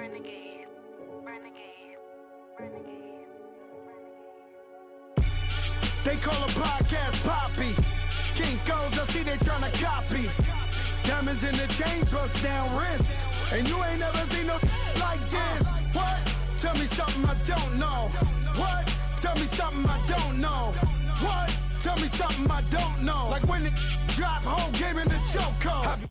Renegade, renegade, renegade, renegade. They call a podcast Poppy. Kinkos, I see they tryna copy. Diamonds in the chains, bust down wrists. And you ain't never seen no like this. What? Tell me something I don't know. What? Tell me something I don't know. What? Tell me something I don't know. Like when it drop, whole game in the chokehold.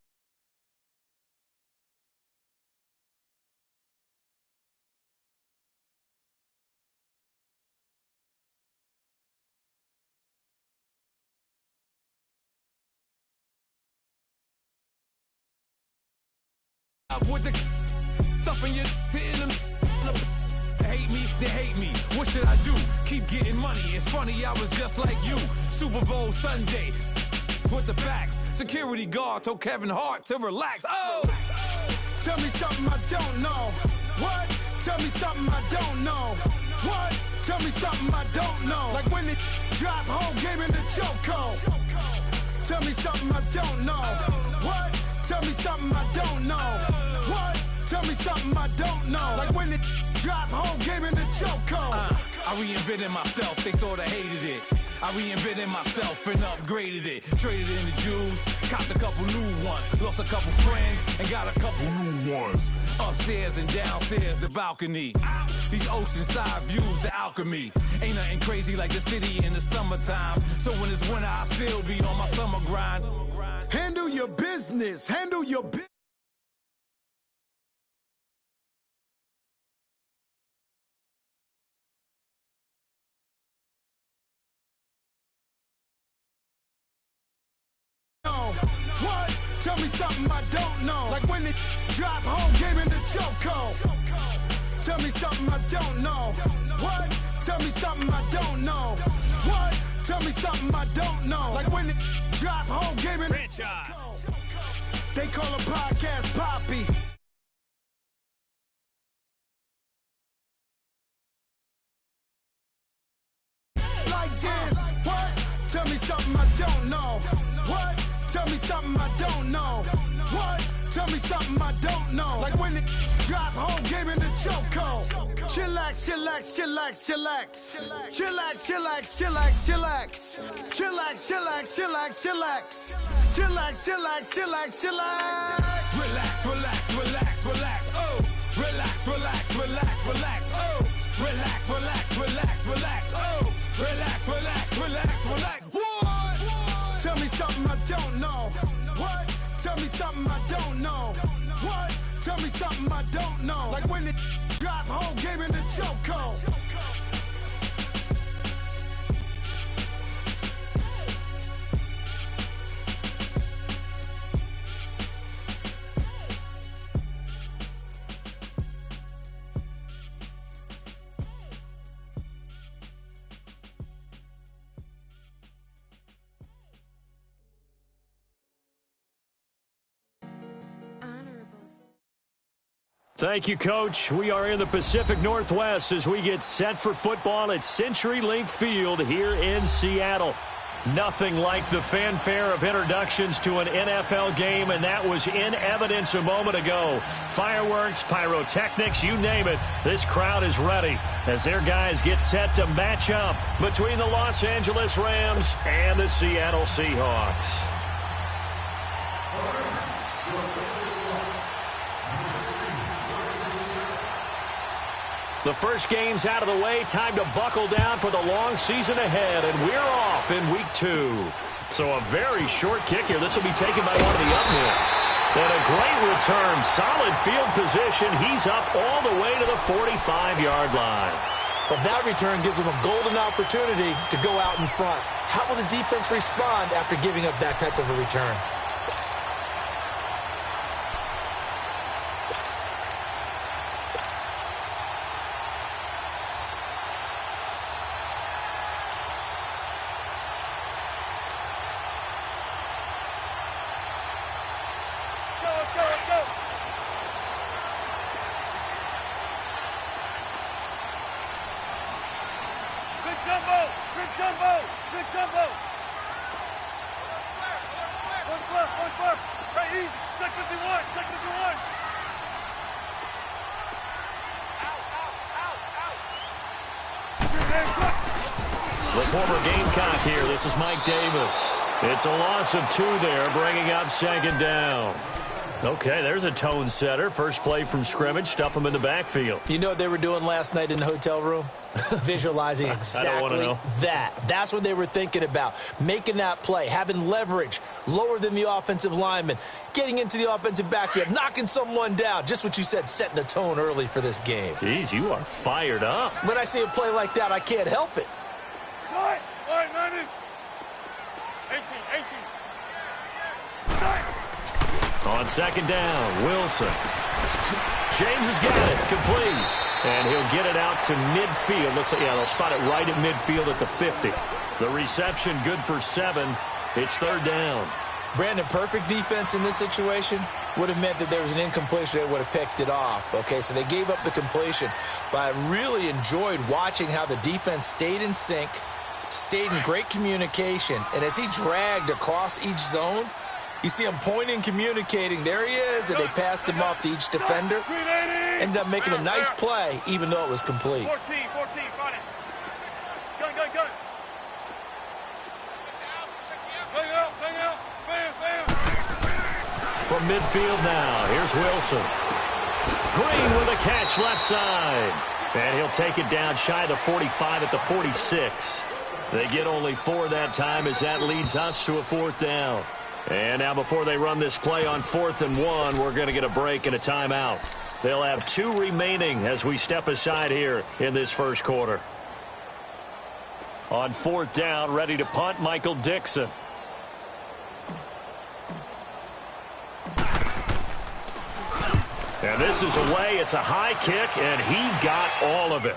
With the stuff in your hitting them. Hate me, they hate me. What should I do? Keep getting money. It's funny, I was just like you. Super Bowl Sunday. With the facts. Security guard told Kevin Hart to relax. Oh! Tell me something I don't know. What? Tell me something I don't know. What? Tell me something I don't know. Like when it drop, whole game in the chokehold. Tell me something I don't know. What? Tell me something I don't know. What? Tell me something I don't know. Like when it drop, whole game in the chokehold. I reinvented myself, they sorta hated it. I reinvented myself and upgraded it. Traded in the Jews, copped a couple new ones. Lost a couple friends and got a couple new ones. Upstairs and downstairs, the balcony. These oceanside views, the alchemy. Ain't nothing crazy like the city in the summertime. So when it's winter, I still be on my summer grind. Handle your business. Handle your business. What? Tell me something I don't know. Like when it drop, whole game in the chokehold. Tell me something I don't know. What? Tell me something I don't know. What? Tell me something I don't know. Like when it drop, whole game in the chokehold. They call a podcast Poppy. Like this. What? Tell me something I don't know. What? Tell me something I don't know. What? Tell me something I don't know. Like when it drop, whole game in the chokehold. Chillax, chillax, chillax, chillax. Chillax, chillax, chillax, chillax. Chillax, chillax, chillax, chillax. Chillax, chillax, chillax, chillax. Relax, relax, relax, relax, oh. Relax, relax, relax, relax, oh. Relax, relax, relax, relax, oh. Relax, relax, relax, relax. What? Tell me something I don't know. What? Tell me something I don't know. What? Tell me something I don't know. Like when it drop, whole game in the chokehold. Thank you, Coach. We are in the Pacific Northwest as we get set for football at CenturyLink Field here in Seattle. Nothing like the fanfare of introductions to an NFL game, and that was in evidence a moment ago. Fireworks, pyrotechnics, you name it. This crowd is ready as their guys get set to match up between the Los Angeles Rams and the Seattle Seahawks. The first game's out of the way. Time to buckle down for the long season ahead, and we're off in week 2. So a very short kick here. This will be taken by one of the uphill. And a great return. Solid field position. He's up all the way to the 45-yard line. But that return gives them a golden opportunity to go out in front. How will the defense respond after giving up that type of a return? former Gamecock here. This is Mike Davis. It's a loss of 2 there, bringing up second down. Okay, there's a tone setter. First play from scrimmage, stuff them in the backfield. You know what they were doing last night in the hotel room? Visualizing exactly that. That's what they were thinking about. Making that play, having leverage, lower than the offensive lineman, getting into the offensive backfield, knocking someone down. Just what you said, setting the tone early for this game. Jeez, you are fired up. When I see a play like that, I can't help it. Line, 90. 18. On second down, Wilson. James has got it, complete. And he'll get it out to midfield. Looks like, yeah, they'll spot it right at midfield at the 50. The reception good for 7. It's third down. Brandon, perfect defense in this situation would have meant that there was an incompletion. They would have picked it off. Okay, so they gave up the completion. But I really enjoyed watching how the defense stayed in sync, stayed in great communication. And as he dragged across each zone, you see him pointing, communicating. There he is, and they passed him off to each defender. Ended up making a nice play, even though it was complete. 14, find it. Gun. Bang out. Bam. From midfield now, here's Wilson. Green with a catch left side. And he'll take it down shy of the 45 at the 46. They get only 4 that time as that leads us to a 4th down. And now before they run this play on 4th and 1, we're going to get a break and a timeout. They'll have 2 remaining as we step aside here in this first quarter. On 4th down, ready to punt, Michael Dixon. And this is away. It's a high kick, and he got all of it.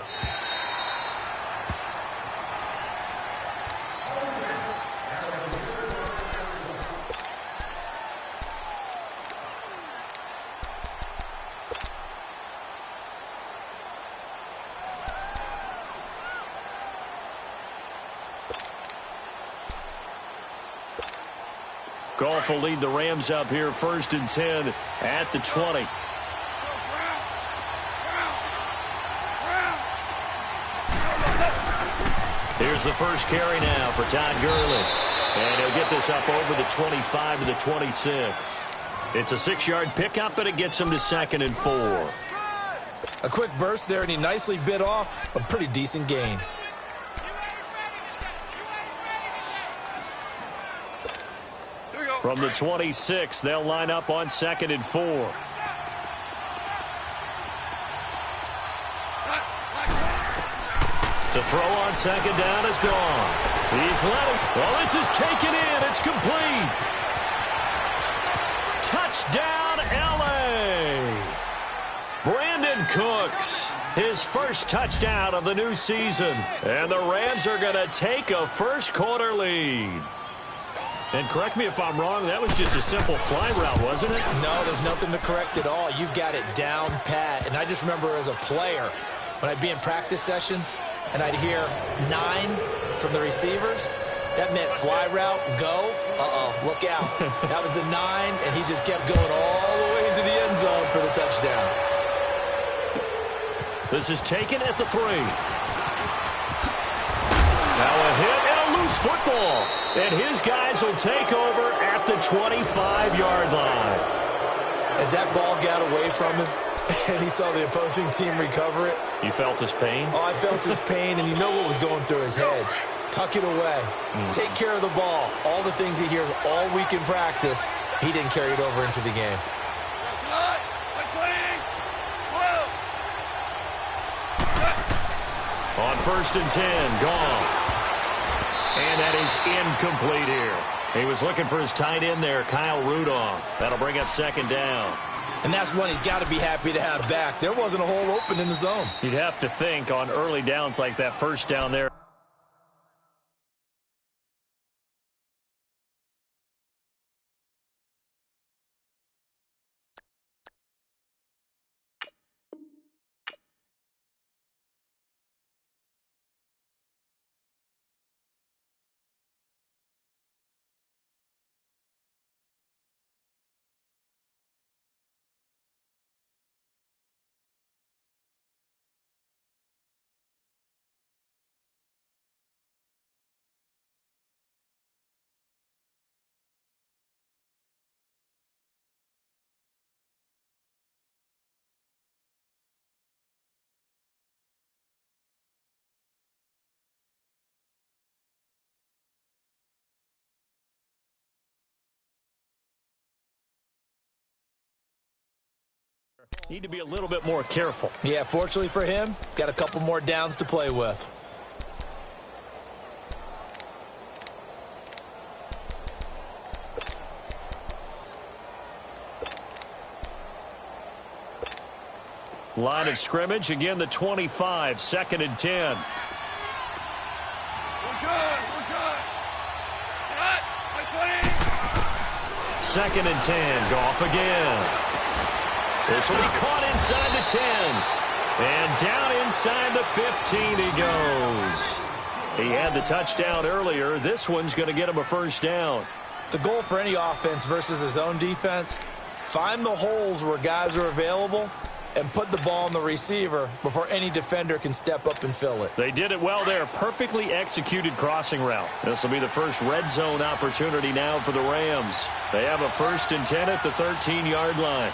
Goff will lead the Rams up here, 1st and 10 at the 20. Here's the first carry now for Todd Gurley. And he'll get this up over the 25 to the 26. It's a 6-yard pickup, but it gets him to 2nd and 4. A quick burst there, and he nicely bit off a pretty decent gain. From the 26, they'll line up on 2nd and 4. To throw on 2nd down is gone. He's letting. Well, this is taken in. It's complete. Touchdown, L.A. Brandon Cooks, his first touchdown of the new season. And the Rams are going to take a first-quarter lead. And correct me if I'm wrong, that was just a simple fly route, wasn't it? No, there's nothing to correct at all. You've got it down pat. And I just remember as a player, when I'd be in practice sessions and I'd hear 9 from the receivers, that meant fly route, go. Look out. That was the 9, and he just kept going all the way into the end zone for the touchdown. This is taken at the 3. Now a hit and a loose football. And his guys will take over at the 25-yard line. As that ball got away from him and he saw the opposing team recover it. You felt his pain? Oh, I felt his pain, and you know what was going through his head. Tuck it away. Take care of the ball. All the things he hears all week in practice, he didn't carry it over into the game. On 1st and 10, Goff. And that is incomplete here. He was looking for his tight end there, Kyle Rudolph. That'll bring up 2nd down. And that's one he's got to be happy to have back. There wasn't a hole open in the zone. You'd have to think on early downs like that first down there. Need to be a little bit more careful. Yeah, fortunately for him, got a couple more downs to play with. Line of scrimmage, again the 25, 2nd and 10. We're good. 2nd and 10, Goff again. This will be caught inside the 10. And down inside the 15 he goes. He had the touchdown earlier. This one's going to get him a first down. The goal for any offense versus his own defense, find the holes where guys are available and put the ball on the receiver before any defender can step up and fill it. They did it well there. Perfectly executed crossing route. This will be the first red zone opportunity now for the Rams. They have a 1st and 10 at the 13-yard line.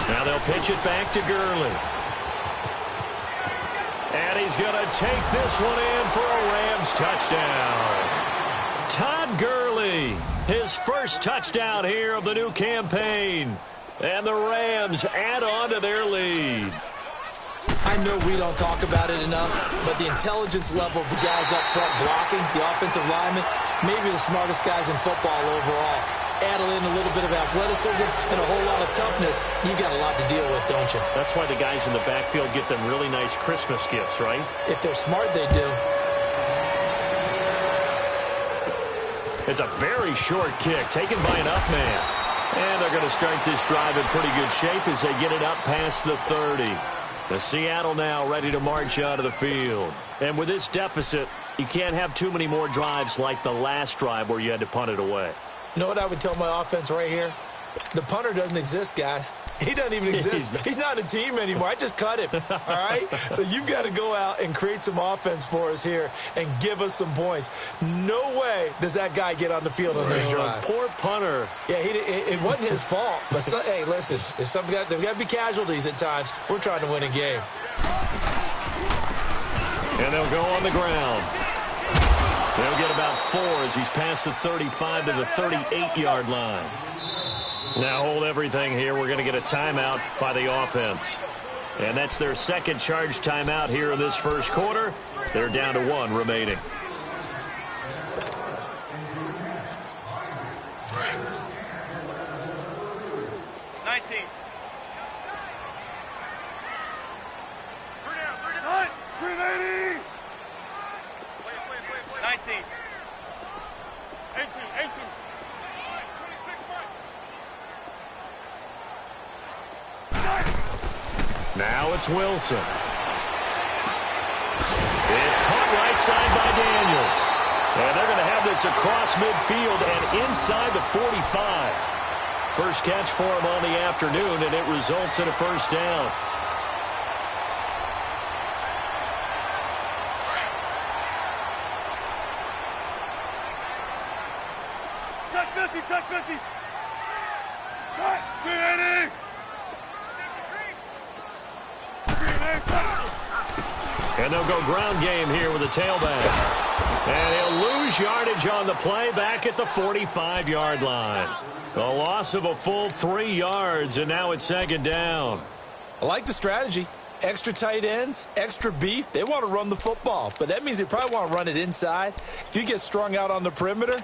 Now they'll pitch it back to Gurley. And he's going to take this one in for a Rams touchdown. Todd Gurley, his first touchdown here of the new campaign. And the Rams add on to their lead. I know we don't talk about it enough, but the intelligence level of the guys up front blocking, the offensive linemen, maybe the smartest guys in football overall. Add in a little bit of athleticism and a whole lot of toughness, you've got a lot to deal with, don't you? That's why the guys in the backfield get them really nice Christmas gifts, right? If they're smart, they do. It's a very short kick taken by an up man. And they're going to start this drive in pretty good shape as they get it up past the 30. The Seattle now ready to march out of the field. And with this deficit, you can't have too many more drives like the last drive where you had to punt it away. You know what I would tell my offense right here? The punter doesn't exist, guys. He doesn't even exist. He's not a team anymore. I just cut him, all right? So you've got to go out and create some offense for us here and give us some points. No way does that guy get on the field on this drive. Poor punter. Yeah, it wasn't his fault. But, hey, listen, there's got to be casualties at times. We're trying to win a game. And they'll go on the ground. They'll get about 4 as he's past the 35 to the 38-yard line. Now hold everything here. We're going to get a timeout by the offense. And that's their second charge timeout here in this first quarter. They're down to 1 remaining. Now it's Wilson. It's caught right side by Daniels. And they're going to have this across midfield and inside the 45. First catch for him on the afternoon, and it results in a first down. Check 50, check 50. Be ready. And they'll go ground game here with a tailback. And he'll lose yardage on the play back at the 45-yard line. A loss of a full 3 yards, and now it's second down. I like the strategy. Extra tight ends, extra beef. They want to run the football, but that means they probably want to run it inside. If you get strung out on the perimeter,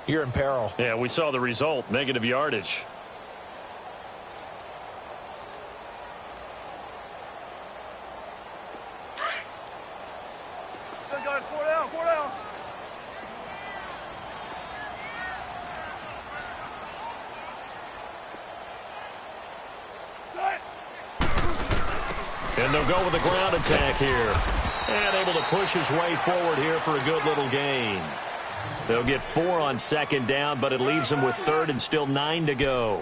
you're in peril. Yeah, we saw the result, negative yardage. And they'll go with the ground attack here. And able to push his way forward here for a good little gain. They'll get 4 on second down, but it leaves them with 3rd and still 9 to go.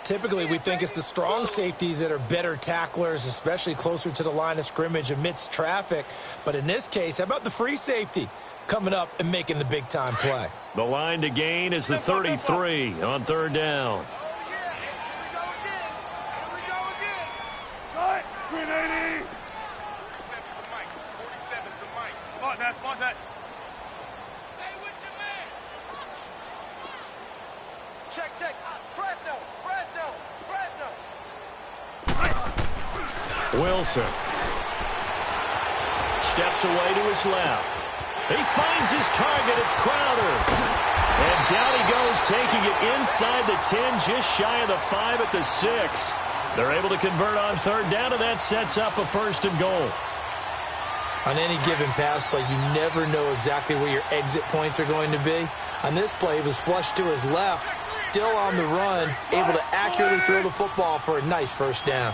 Typically, we think it's the strong safeties that are better tacklers, especially closer to the line of scrimmage amidst traffic. But in this case, how about the free safety coming up and making the big-time play? The line to gain is the 33 on 3rd down. spot that. Check. Fresno. Wilson steps away to his left. He finds his target. It's Crowder. And down he goes, taking it inside the 10, just shy of the 5 at the 6. They're able to convert on third down, and that sets up a first and goal. On any given pass play, you never know exactly where your exit points are going to be. On this play, he was flushed to his left, still on the run, able to accurately throw the football for a nice first down.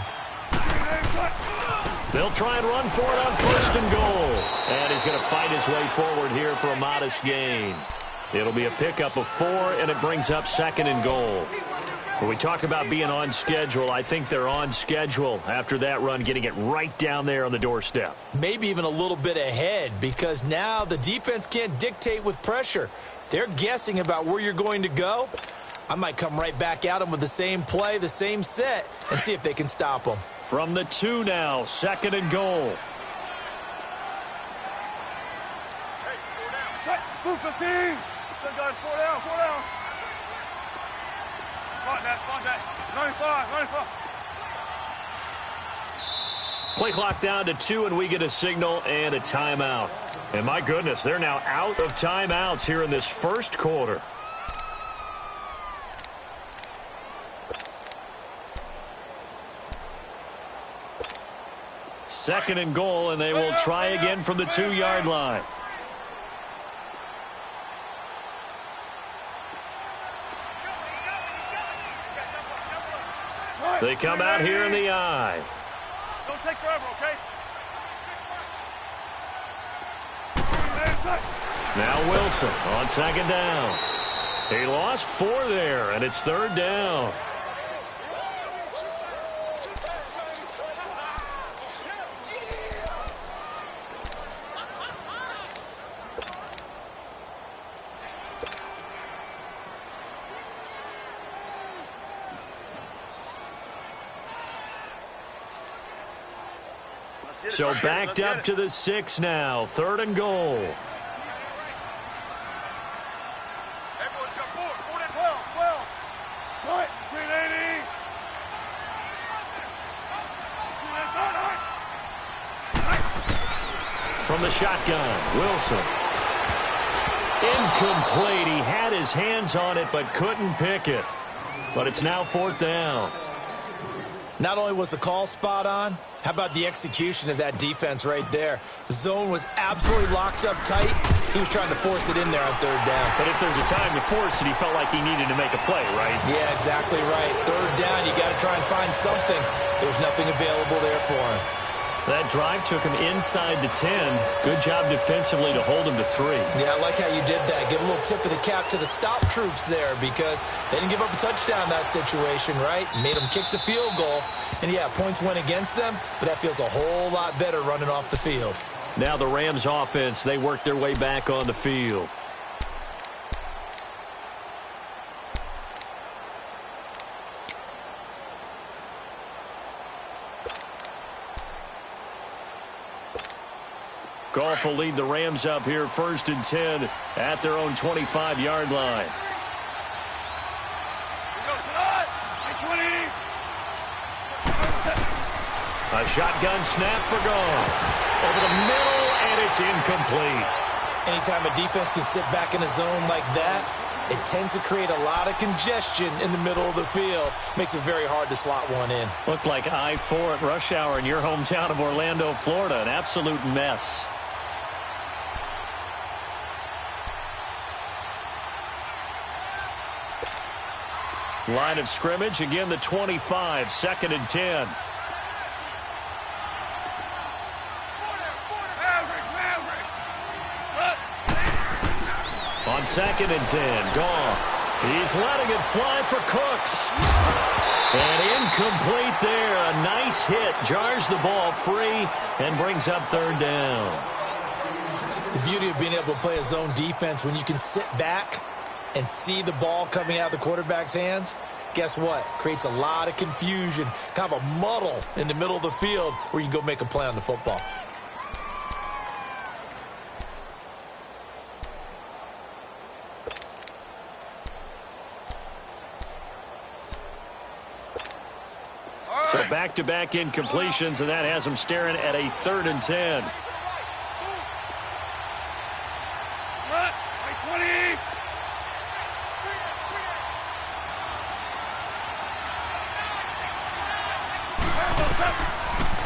They'll try and run for it on first and goal. And he's going to fight his way forward here for a modest gain. It'll be a pickup of 4, and it brings up second and goal. When we talk about being on schedule, I think they're on schedule after that run, getting it right down there on the doorstep. Maybe even a little bit ahead, because now the defense can't dictate with pressure. They're guessing about where you're going to go. I might come right back at them with the same play, the same set, and see if they can stop them. From the 2 now, second and goal. Hey, 4 down. Move 15. Still got 4 down. Spot that. 95. Play clock down to 2, and we get a signal and a timeout. And my goodness, they're now out of timeouts here in this first quarter. Second and goal, and they will try again from the 2-yard line. They come out here in the eye. Don't take forever, okay? Now Wilson on second down. He lost 4 there, and it's third down. So backed up to the 6 now. Third and goal. Everyone's got 4 and 12. Shot. 380. From the shotgun, Wilson. Incomplete. He had his hands on it but couldn't pick it. But it's now 4th down. Not only was the call spot on, how about the execution of that defense right there? The zone was absolutely locked up tight. He was trying to force it in there on third down. But if there's a time to force it, he felt like he needed to make a play, right? Yeah, exactly right. Third down, you got to try and find something. There's nothing available there for him. That drive took him inside the 10. Good job defensively to hold him to 3. Yeah, I like how you did that. Give a little tip of the cap to the stop troops there, because they didn't give up a touchdown in that situation, right? Made them kick the field goal. And, yeah, points went against them, but that feels a whole lot better running off the field. Now the Rams offense, they work their way back on the field. Goff will lead the Rams up here 1st and 10 at their own 25-yard line. A shotgun snap for Goff. Over the middle, and it's incomplete. Anytime a defense can sit back in a zone like that, it tends to create a lot of congestion in the middle of the field. Makes it very hard to slot one in. Looked like I-4 at rush hour in your hometown of Orlando, Florida. An absolute mess. Line of scrimmage, again the 25, 2nd and 10. On 2nd and 10, Goff. He's letting it fly for Cooks. And incomplete there. A nice hit. Jars the ball free and brings up 3rd down. The beauty of being able to play a zone defense when you can sit back and see the ball coming out of the quarterback's hands, guess what? Creates a lot of confusion, kind of a muddle in the middle of the field where you can go make a play on the football. So back-to-back incompletions, and that has them staring at a 3rd and 10.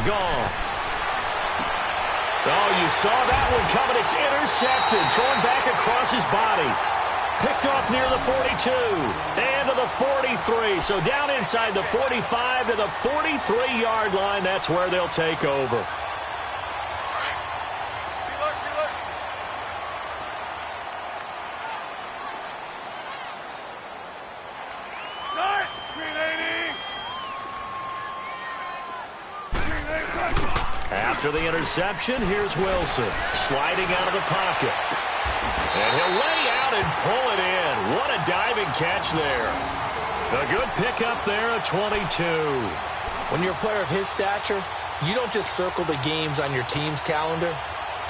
Gone. Oh, you saw that one coming. It's intercepted. Thrown back across his body. Picked off near the 42. And to the 43. So down inside the 45 to the 43-yard line. That's where they'll take over. After the interception, here's Wilson sliding out of the pocket. And he'll lay out and pull it in. What a diving catch there. A good pickup there at 22. When you're a player of his stature, you don't just circle the games on your team's calendar.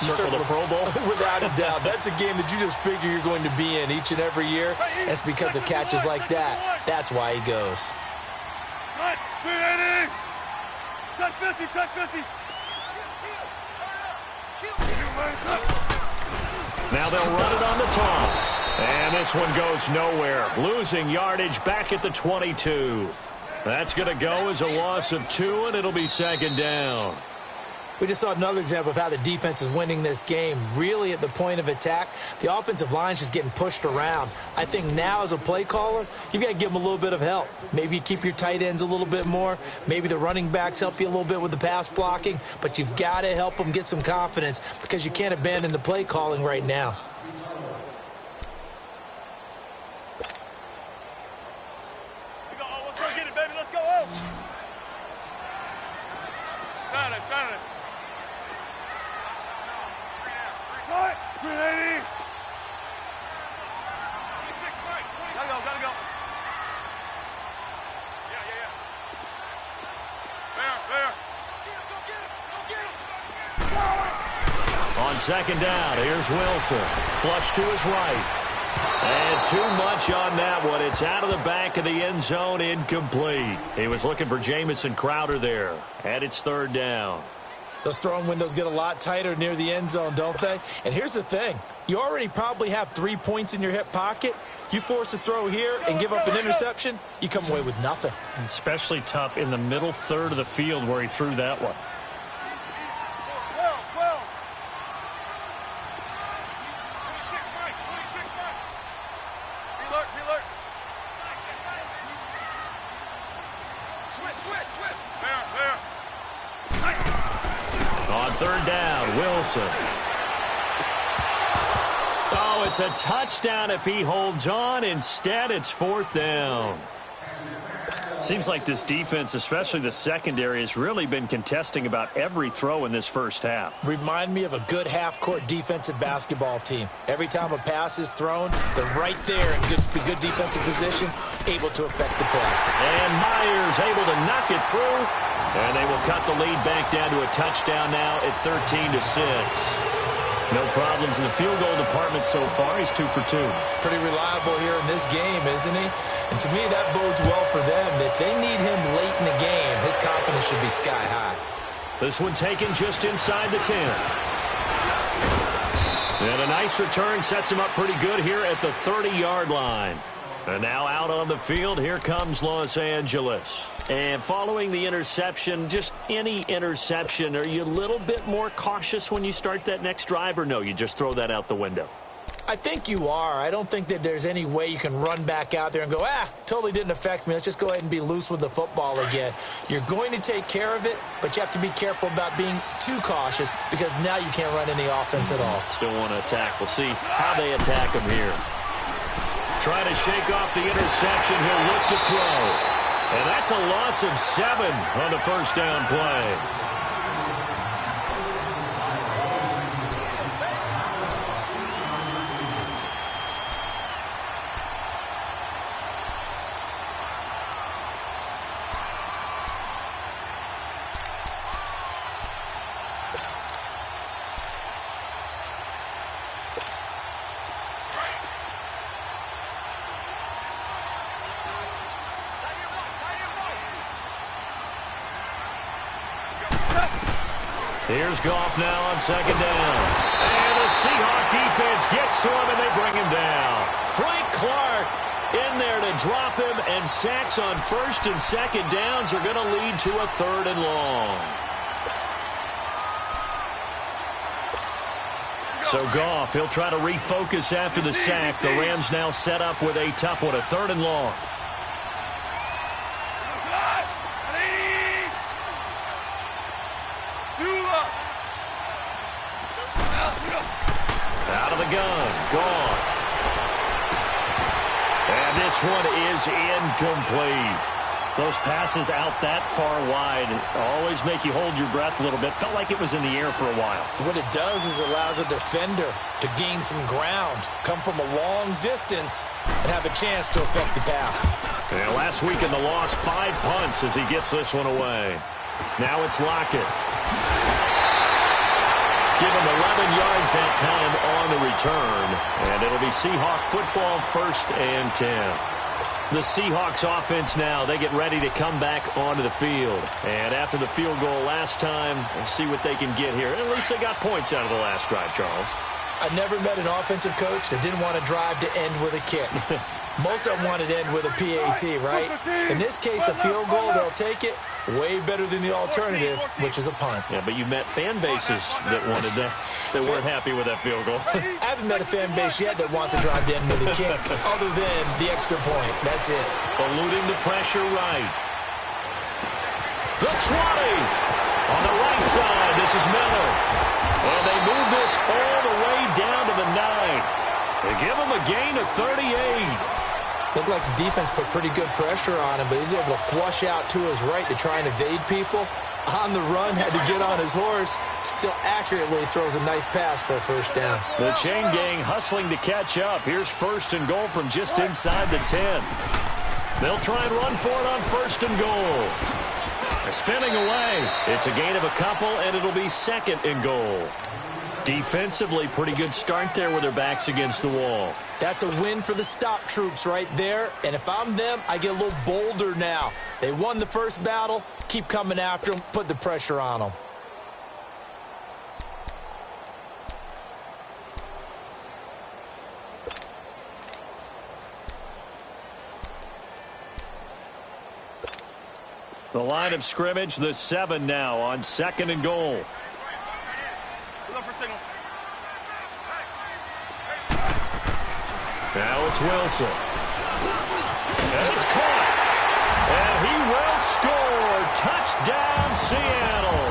You circle the Pro Bowl? Without a doubt. That's a game that you just figure you're going to be in each and every year. And it's because of catches like that. That's why he goes. Check 50, check 50. Now they'll run it on the toss. And this one goes nowhere. Losing yardage back at the 22. That's going to go as a loss of 2, and it'll be 2nd down. We just saw another example of how the defense is winning this game. Really at the point of attack, the offensive line's just getting pushed around. I think now as a play caller, you've got to give them a little bit of help. Maybe you keep your tight ends a little bit more. Maybe the running backs help you a little bit with the pass blocking. But you've got to help them get some confidence because you can't abandon the play calling right now. Let's go get it, baby. Let's go. Got it. 380. Gotta go. Yeah. Fair. On 2nd down, here's Wilson. Flush to his right. And too much on that one. It's out of the back of the end zone, incomplete. He was looking for Jamison Crowder there. And it's 3rd down. Those throwing windows get a lot tighter near the end zone, don't they? And here's the thing. You already probably have 3 points in your hip pocket. You force a throw here and give up an interception, you come away with nothing. Especially tough in the middle 3rd of the field where he threw that one. 12. 26, Mike. Be alert. Switch. Fair. On 3rd down, Wilson. Oh, it's a touchdown if he holds on. Instead, it's 4th down. Seems like this defense, especially the secondary, has really been contesting about every throw in this first half. Remind me of a good half-court defensive basketball team. Every time a pass is thrown, they're right there in good defensive position, able to affect the play. And Myers able to knock it through. And they will cut the lead back down to a touchdown now at 13-6. No problems in the field goal department so far. He's 2 for 2. Pretty reliable here in this game, isn't he? And to me, that bodes well for them. If they need him late in the game, his confidence should be sky high. This one taken just inside the 10. And a nice return sets him up pretty good here at the 30-yard line. And now out on the field, here comes Los Angeles. And following the interception, just any interception, are you a little bit more cautious when you start that next drive, or no, you just throw that out the window? I think you are. I don't think that there's any way you can run back out there and go, totally didn't affect me. Let's just go ahead and be loose with the football again. You're going to take care of it, but you have to be careful about being too cautious because now you can't run any offense at all. Still want to attack. We'll see how they attack him here. Trying to shake off the interception. He'll look to throw. And that's a loss of 7 on the first down play. Here's Goff now on second down. And the Seahawk defense gets to him, and they bring him down. Frank Clark in there to drop him, and sacks on first and second downs are going to lead to a 3rd and long. So Goff, he'll try to refocus after the sack. The Rams now set up with a tough one, a 3rd and long. Out of the gun, Goff. And this one is incomplete. Those passes out that far wide always make you hold your breath a little bit. Felt like it was in the air for a while. What it does is allows a defender to gain some ground, come from a long distance, and have a chance to affect the pass. And last week in the loss, 5 punts as he gets this one away. Now it's Lockett. Give him 11 yards that time on the return. And it'll be Seahawk football, 1st and 10. The Seahawks offense now, they get ready to come back onto the field. And after the field goal last time, we'll see what they can get here. At least they got points out of the last drive, Charles. I never met an offensive coach that didn't want to drive to end with a kick. Most of them wanted to end with a PAT, right? In this case, a field goal, they'll take it. Way better than the alternative, which is a punt. Yeah, but you met fan bases that wanted that, that weren't happy with that field goal. I haven't met a fan base yet that wants to drive to end with a kick, other than the extra point. That's it. Eluding the pressure right. The 20. On the right side, this is Miller. And they move this all the way down to the 9. They give him a gain of 38. Looked like the defense put pretty good pressure on him, but he's able to flush out to his right to try and evade people. On the run, had to get on his horse. Still accurately throws a nice pass for a 1st down. The chain gang hustling to catch up. Here's 1st and goal from just inside the 10. They'll try and run for it on 1st and goal. Spinning away. It's a gain of a couple, and it'll be 2nd and goal. Defensively, pretty good start there with their backs against the wall. That's a win for the stop troops right there. And if I'm them, I get a little bolder now. They won the first battle. Keep coming after them. Put the pressure on them. The line of scrimmage, the 7 now on 2nd and goal. Now it's Wilson. And it's caught. And he will score. Touchdown, Seattle.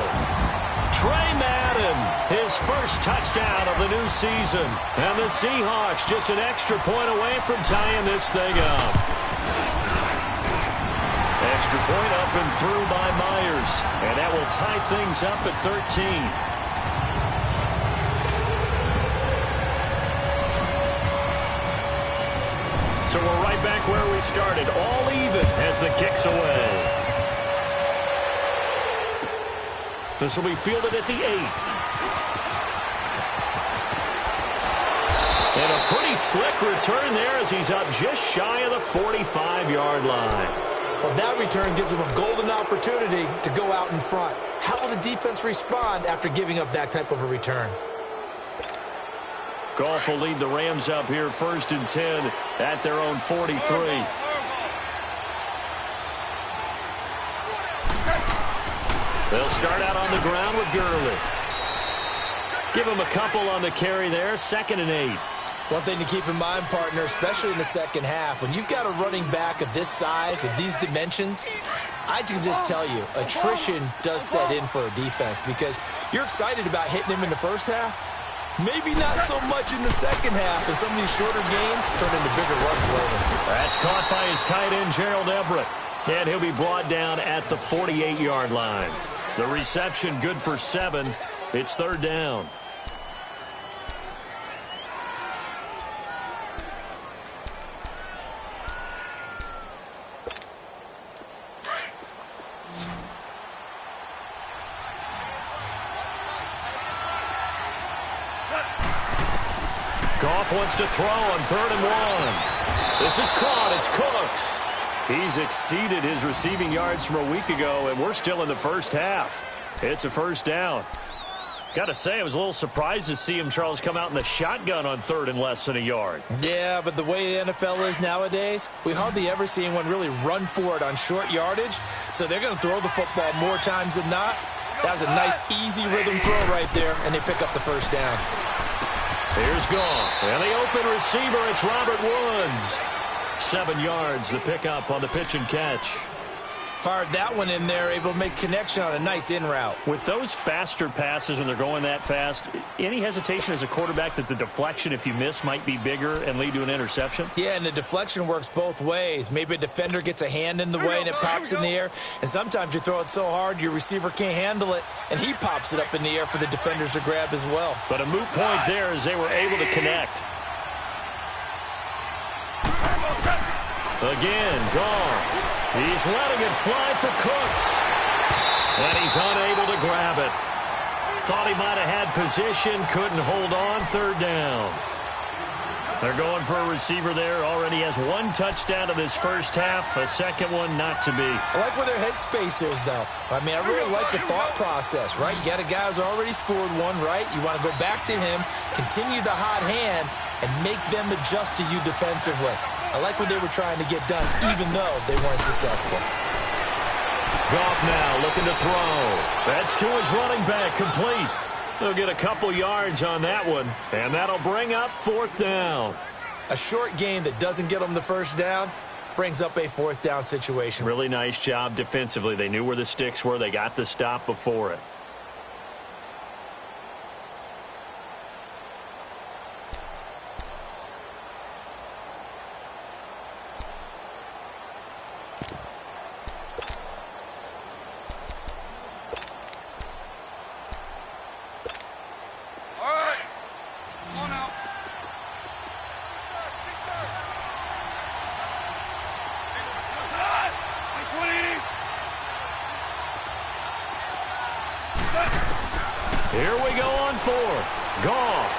Trey Madden, his first touchdown of the new season. And the Seahawks just an extra point away from tying this thing up. Extra point up and through by Myers. And that will tie things up at 13. So we're right back where we started, all even as the kick's away. This will be fielded at the 8. And a pretty slick return there as he's up just shy of the 45-yard line. Well, that return gives him a golden opportunity to go out in front. How will the defense respond after giving up that type of a return? Goff will lead the Rams up here 1st and 10 at their own 43. They'll start out on the ground with Gurley. Give him a couple on the carry there, 2nd and 8. One thing to keep in mind, partner, especially in the second half, when you've got a running back of this size, of these dimensions, I can just tell you, attrition does set in for a defense because you're excited about hitting him in the first half. Maybe not so much in the second half, and some of these shorter gains turn into bigger runs later. That's caught by his tight end, Gerald Everett. And he'll be brought down at the 48-yard line. The reception good for 7. It's 3rd down. Goff wants to throw on 3rd and 1. This is caught. It's Cooks. He's exceeded his receiving yards from a week ago, and we're still in the first half. It's a 1st down. Got to say, I was a little surprised to see him, Charles, come out in the shotgun on 3rd and less than a yard. Yeah, but the way the NFL is nowadays, we hardly ever see anyone really run for it on short yardage. So they're going to throw the football more times than not. That was a nice, easy rhythm throw right there, and they pick up the first down. Here's Goff, and the open receiver, it's Robert Woods. 7 yards, the pickup on the pitch and catch. Fired that one in there, able to make connection on a nice in route. With those faster passes when they're going that fast, any hesitation as a quarterback that the deflection, if you miss, might be bigger and lead to an interception? Yeah, and the deflection works both ways. Maybe a defender gets a hand in the way and it pops in the air, and sometimes you throw it so hard your receiver can't handle it, and he pops it up in the air for the defenders to grab as well. But a moot point there as they were able to connect. Again, Goff. He's letting it fly for Cooks. And he's unable to grab it. Thought he might have had position, couldn't hold on, 3rd down. They're going for a receiver there. Already has 1 touchdown in this first half, a second one not to be. I like where their headspace is, though. I mean, I really like the thought process, right? You got a guy who's already scored one, right? You want to go back to him, continue the hot hand, and make them adjust to you defensively. I like what they were trying to get done, even though they weren't successful. Goff now looking to throw. That's to his running back, complete. They'll get a couple yards on that one, and that'll bring up 4th down. A short gain that doesn't get them the first down brings up a 4th down situation. Really nice job defensively. They knew where the sticks were. They got the stop before it. Here we go on 4th. Goff.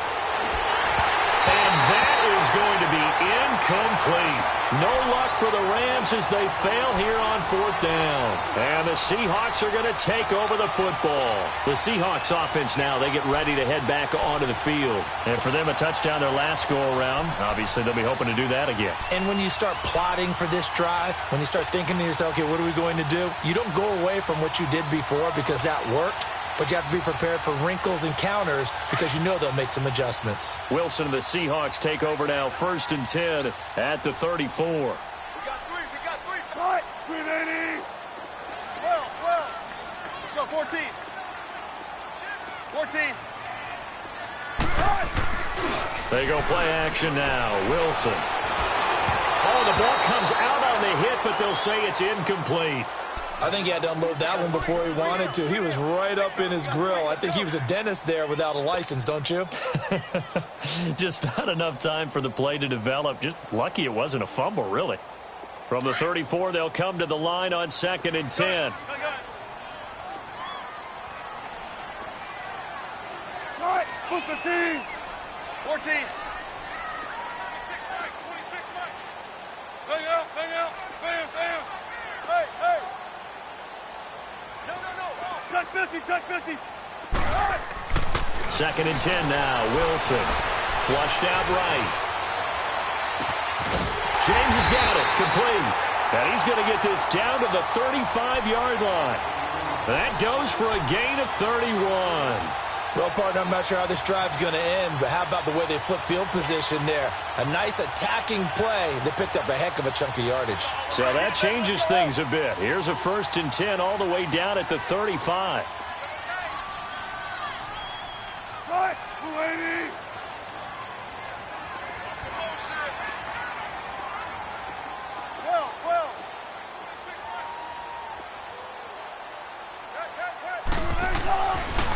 And that is going to be incomplete. No luck for the Rams as they fail here on 4th down. And the Seahawks are going to take over the football. The Seahawks offense now, they get ready to head back onto the field. And for them, a touchdown their last go-around. Obviously, they'll be hoping to do that again. And when you start plotting for this drive, when you start thinking to yourself, okay, what are we going to do? You don't go away from what you did before because that worked. But you have to be prepared for wrinkles and counters because you know they'll make some adjustments. Wilson and the Seahawks take over now, 1st and 10 at the 34. We got 3. Fight. 380. 12. Let's go, 14. 14. They go play action now. Wilson. Oh, the ball comes out on the hit, but they'll say it's incomplete. I think he had to unload that one before he wanted to. He was right up in his grill. I think he was a dentist there without a license, don't you? Just not enough time for the play to develop. Just lucky it wasn't a fumble, really. From the 34, they'll come to the line on 2nd and 10. All right, 15. 14. 26, Hang out. Bam. Hey. No. Check 50. 2nd and 10 now. Wilson. Flushed out right. James has got it. Complete. And he's going to get this down to the 35-yard line. That goes for a gain of 31. Well, partner, I'm not sure how this drive's going to end, but how about the way they flip field position there? A nice attacking play. They picked up a heck of a chunk of yardage. So that changes things a bit. Here's a 1st and 10 all the way down at the 35. Fight. 280.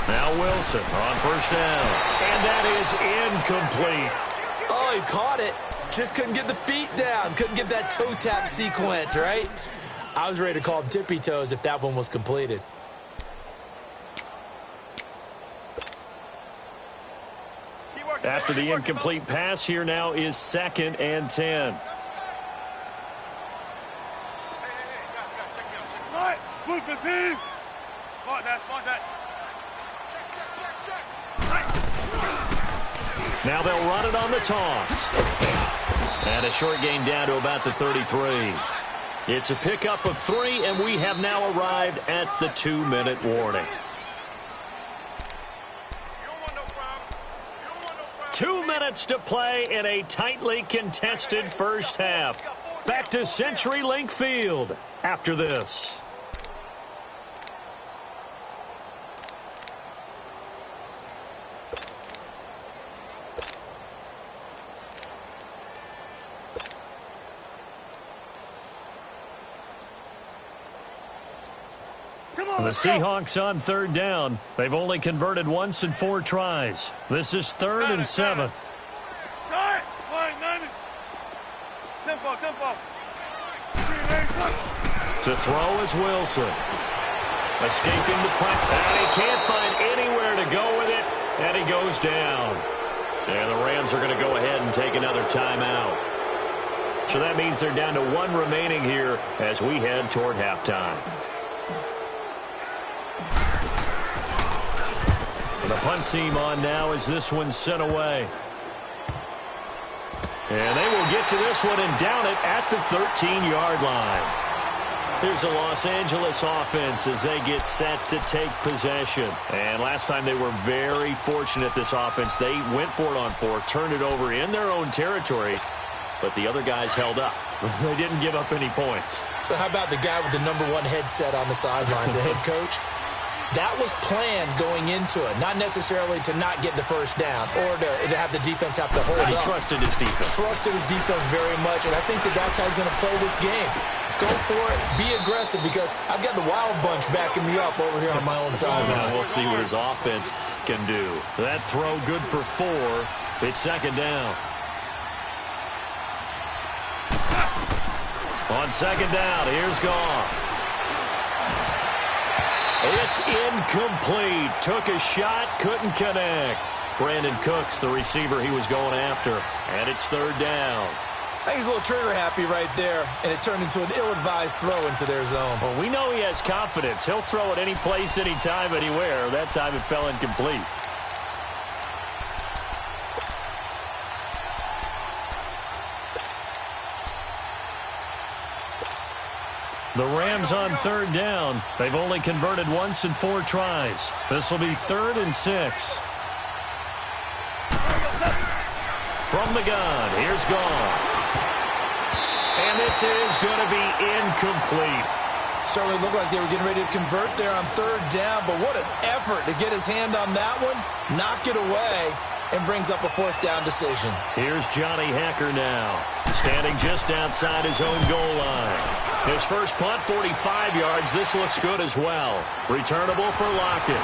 Now Wilson on 1st down. And that is incomplete. Oh, he caught it. Just couldn't get the feet down. Couldn't get that toe tap sequence, right? I was ready to call him tippy toes if that one was completed. After the incomplete pass, here now is 2nd and 10. Right, move the team. Spot that. Check. Now they'll run it on the toss. And a short gain down to about the 33. It's a pickup of 3, and we have now arrived at the 2-minute warning. 2 minutes to play in a tightly contested first half. Back to CenturyLink Field after this. The Seahawks on 3rd down. They've only converted once in 4 tries. This is 3rd and 7. Tempo. To throw is Wilson. Escaping the pressure. And he can't find anywhere to go with it. And he goes down. And the Rams are going to go ahead and take another timeout. So that means they're down to 1 remaining here as we head toward halftime. The punt team on now as this one's sent away. And they will get to this one and down it at the 13-yard line. Here's a Los Angeles offense as they get set to take possession. And last time they were very fortunate, this offense. They went for it on 4, turned it over in their own territory, but the other guys held up. They didn't give up any points. So how about the guy with the #1 headset on the sidelines, the head coach? That was planned going into it, not necessarily to not get the first down or to have the defense have to hold up. He trusted his defense. Trusted his defense very much, and I think that's how he's going to play this game. Go for it, be aggressive, because I've got the wild bunch backing me up over here on my own sideline. We'll see what his offense can do. That throw good for 4. It's 2nd down. On 2nd down, here's Goff. It's incomplete. Took a shot, couldn't connect. Brandon Cooks, the receiver he was going after. And it's 3rd down. I think he's a little trigger happy right there, and it turned into an ill-advised throw into their zone. Well, we know he has confidence. He'll throw it any place, anytime, anywhere. That time it fell incomplete. The Rams on 3rd down. They've only converted once in 4 tries. This will be 3rd and 6. From the gun, here's Goff. And this is going to be incomplete. Certainly looked like they were getting ready to convert there on 3rd down, but what an effort to get his hand on that one, knock it away, and brings up a 4th down decision. Here's Johnny Hacker now, standing just outside his own goal line. His first punt, 45 yards. This looks good as well. Returnable for Lockett.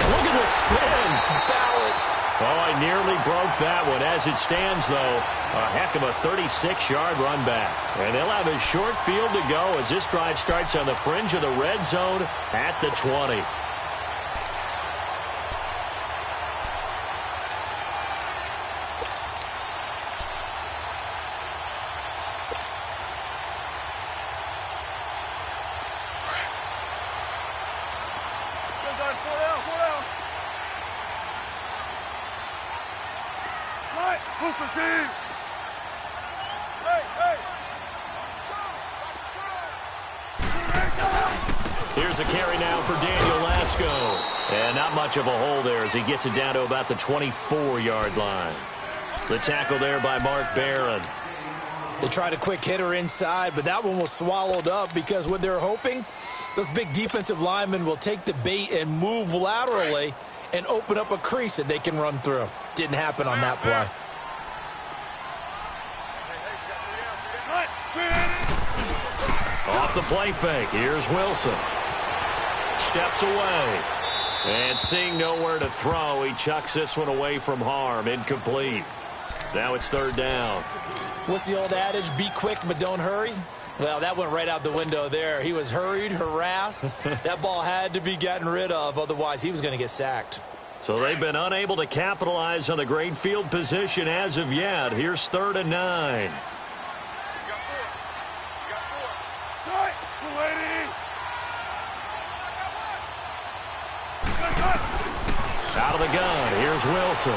Look at the spin. Balance. Oh, I nearly broke that one. As it stands, though, a heck of a 36-yard run back. And they'll have a short field to go as this drive starts on the fringe of the red zone at the 20. Here's a carry now for Daniel Lasco. And not much of a hole there as he gets it down to about the 24-yard line. The tackle there by Mark Barron. They tried a quick hitter inside, but that one was swallowed up because what they're hoping, those big defensive linemen will take the bait and move laterally and open up a crease that they can run through. Didn't happen on that play. Off the play fake, here's Wilson. Steps away. And seeing nowhere to throw, he chucks this one away from harm. Incomplete. Now it's 3rd down. What's the old adage? Be quick, but don't hurry. Well, that went right out the window there. He was hurried, harassed. That ball had to be gotten rid of, otherwise he was going to get sacked. So they've been unable to capitalize on the great field position as of yet. Here's 3rd and 9. Here's Wilson.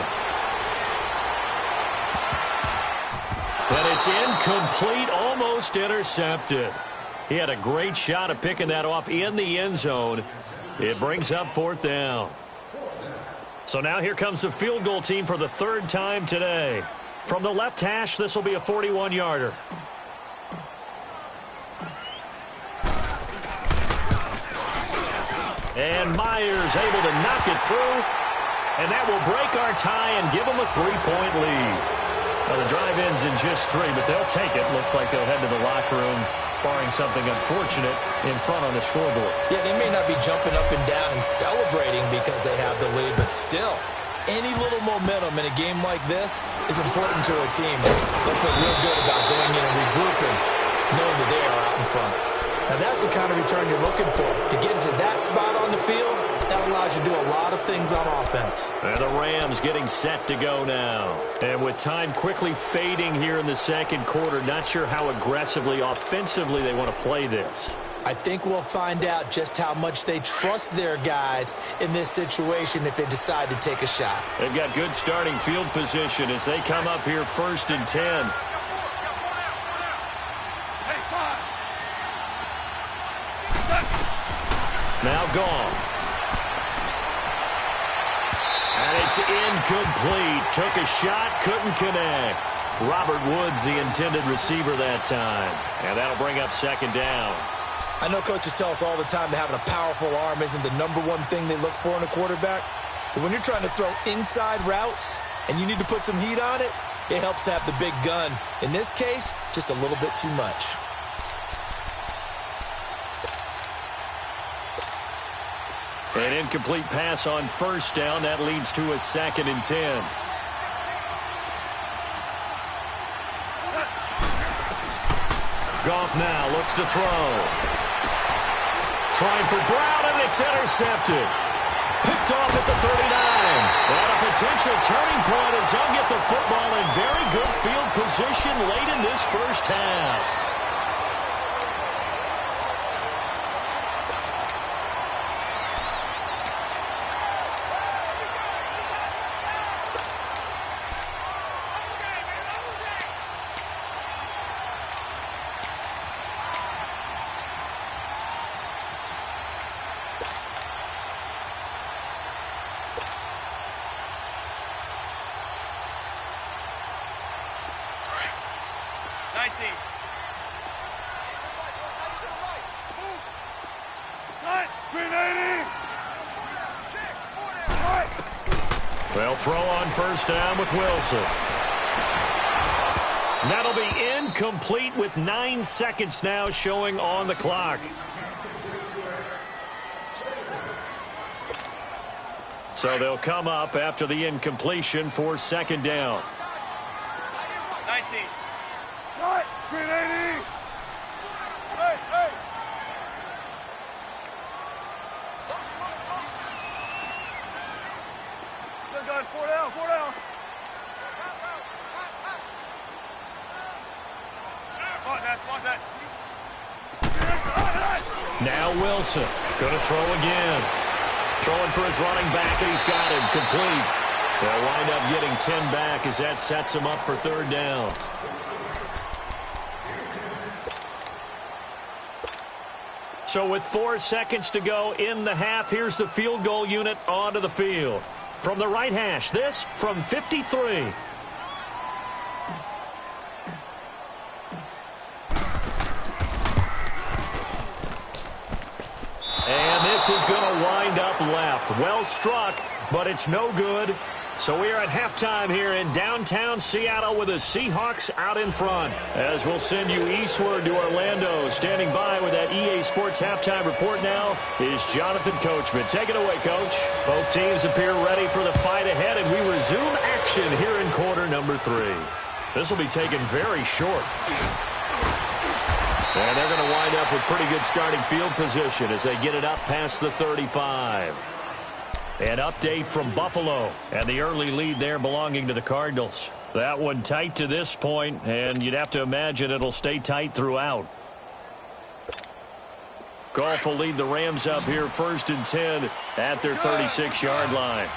And it's incomplete, almost intercepted. He had a great shot at picking that off in the end zone. It brings up 4th down. So now here comes the field goal team for the 3rd time today. From the left hash, this will be a 41-yarder. And Myers able to knock it through. And that will break our tie and give them a 3-point lead. Well, the drive ends in just 3, but they'll take it. Looks like they'll head to the locker room, barring something unfortunate in front on the scoreboard. Yeah, they may not be jumping up and down and celebrating because they have the lead, but still, any little momentum in a game like this is important to a team. They'll feel real good about going in and regrouping, knowing that they are out in front. Now, that's the kind of return you're looking for. To get to that spot on the field, that allows you to do a lot of things on offense. And the Rams getting set to go now. And with time quickly fading here in the second quarter, not sure how aggressively, offensively they want to play this. I think we'll find out just how much they trust their guys in this situation if they decide to take a shot. They've got good starting field position as they come up here 1st and 10. Now gone. And it's incomplete. Took a shot, couldn't connect. Robert Woods, the intended receiver that time. And that'll bring up 2nd down. I know coaches tell us all the time that having a powerful arm isn't the #1 thing they look for in a quarterback. But when you're trying to throw inside routes and you need to put some heat on it, it helps to have the big gun. In this case, just a little bit too much. An incomplete pass on 1st down. That leads to a 2nd and 10. Goff now looks to throw. Trying for Brown, and it's intercepted. Picked off at the 39. And a potential turning point as he'll get the football in very good field position late in this first half. They'll throw on 1st down with Wilson. That'll be incomplete with 9 seconds now showing on the clock. So they'll come up after the incompletion for 2nd down. 19. Cut! Green 80! Hey, hey! Still got 4 down, 4 down. Spot that. Now Wilson going to throw again. Throwing for his running back, and he's got him complete. They'll wind up getting 10 back as that sets him up for 3rd down. So with 4 seconds to go in the half, here's the field goal unit onto the field. From the right hash, this from 53. And this is going to wind up left. Well struck, but it's no good. So we are at halftime here in downtown Seattle with the Seahawks out in front. As we'll send you eastward to Orlando. Standing by with that EA Sports halftime report now is Jonathan Coachman. Take it away, Coach. Both teams appear ready for the fight ahead, and we resume action here in quarter number 3. This will be taken very short. And they're going to wind up with pretty good starting field position as they get it up past the 35. An update from Buffalo, and the early lead there belonging to the Cardinals. That one tight to this point, and you'd have to imagine it'll stay tight throughout. Goff will lead the Rams up here 1st and 10 at their 36-yard line.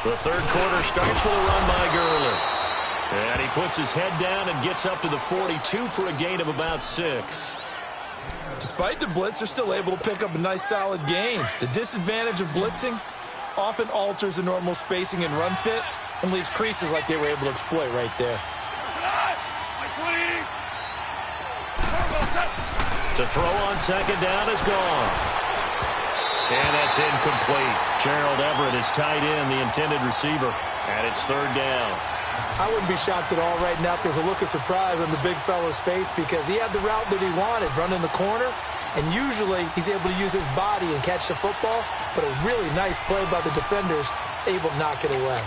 The third quarter starts with a run by Gurley. And he puts his head down and gets up to the 42 for a gain of about 6. Despite the blitz, they're still able to pick up a nice, solid gain. The disadvantage of blitzing often alters the normal spacing and run fits and leaves creases like they were able to exploit right there. To throw on second down is gone. And that's incomplete. Gerald Everett is tied in, the intended receiver. And it's third down. I wouldn't be shocked at all right now if there's a look of surprise on the big fella's face because he had the route that he wanted, running the corner. And usually he's able to use his body and catch the football, but a really nice play by the defenders, able to knock it away.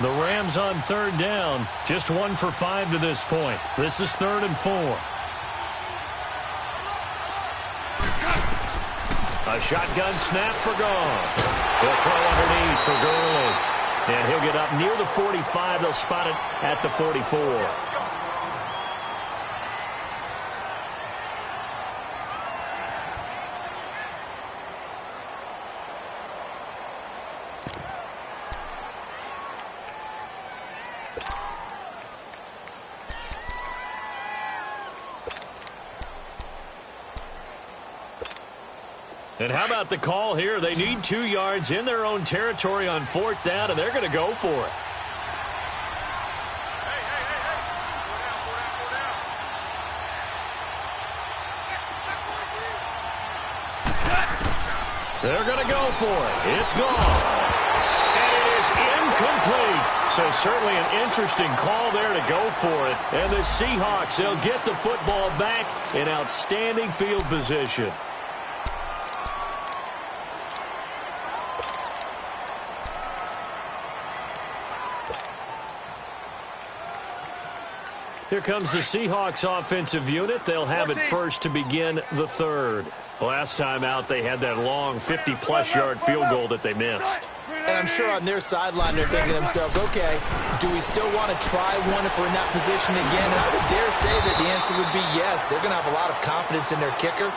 The Rams on third down, just 1 for 5 to this point. This is 3rd and 4. A shotgun snap for Gone. He'll throw underneath for Gurley. And he'll get up near the 45. They'll spot it at the 44. And how about the call here? They need 2 yards in their own territory on 4th down, and they're going to go for it. They're going to go for it. It's gone. And it is incomplete. So certainly an interesting call there to go for it. And the Seahawks, they'll get the football back in outstanding field position. Here comes the Seahawks offensive unit. They'll have it first to begin the third. Last time out, they had that long 50-plus yard field goal that they missed. And I'm sure on their sideline they're thinking to themselves, okay, do we still want to try one if we're in that position again? And I would dare say that the answer would be yes. They're going to have a lot of confidence in their kicker.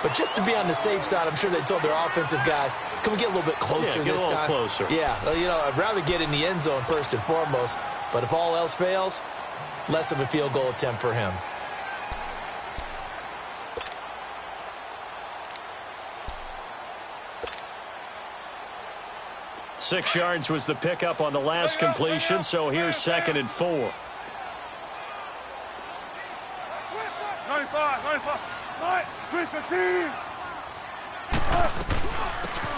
But just to be on the safe side, I'm sure they told their offensive guys, can we get a little bit closer this time? Closer. Yeah, you know, I'd rather get in the end zone first and foremost. But if all else fails, less of a field goal attempt for him. Six yards was the pickup on the last completion, so here's 2nd and 4. 95, 95, 15.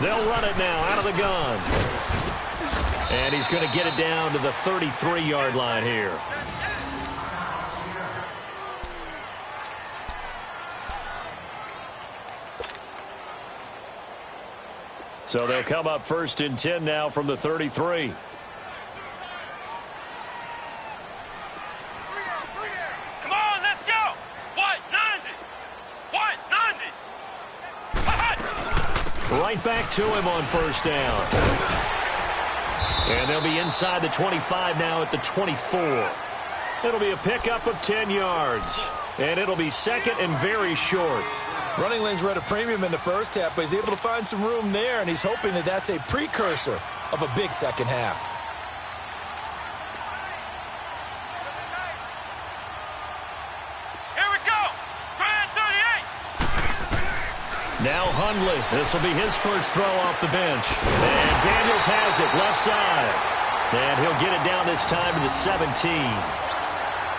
They'll run it now out of the gun. And he's going to get it down to the 33-yard line here. So they'll come up 1st and 10 now from the 33. Come on, let's go. What? 90. What? 90. Right back to him on 1st down. And they'll be inside the 25 now at the 24. It'll be a pickup of 10 yards. And it'll be 2nd and very short. Running lanes were at a premium in the first half, but he's able to find some room there, and he's hoping that that's a precursor of a big second half. Here we go. Grand 38. Now Hundley. This will be his first throw off the bench. And Daniels has it left side. And he'll get it down this time to the 17.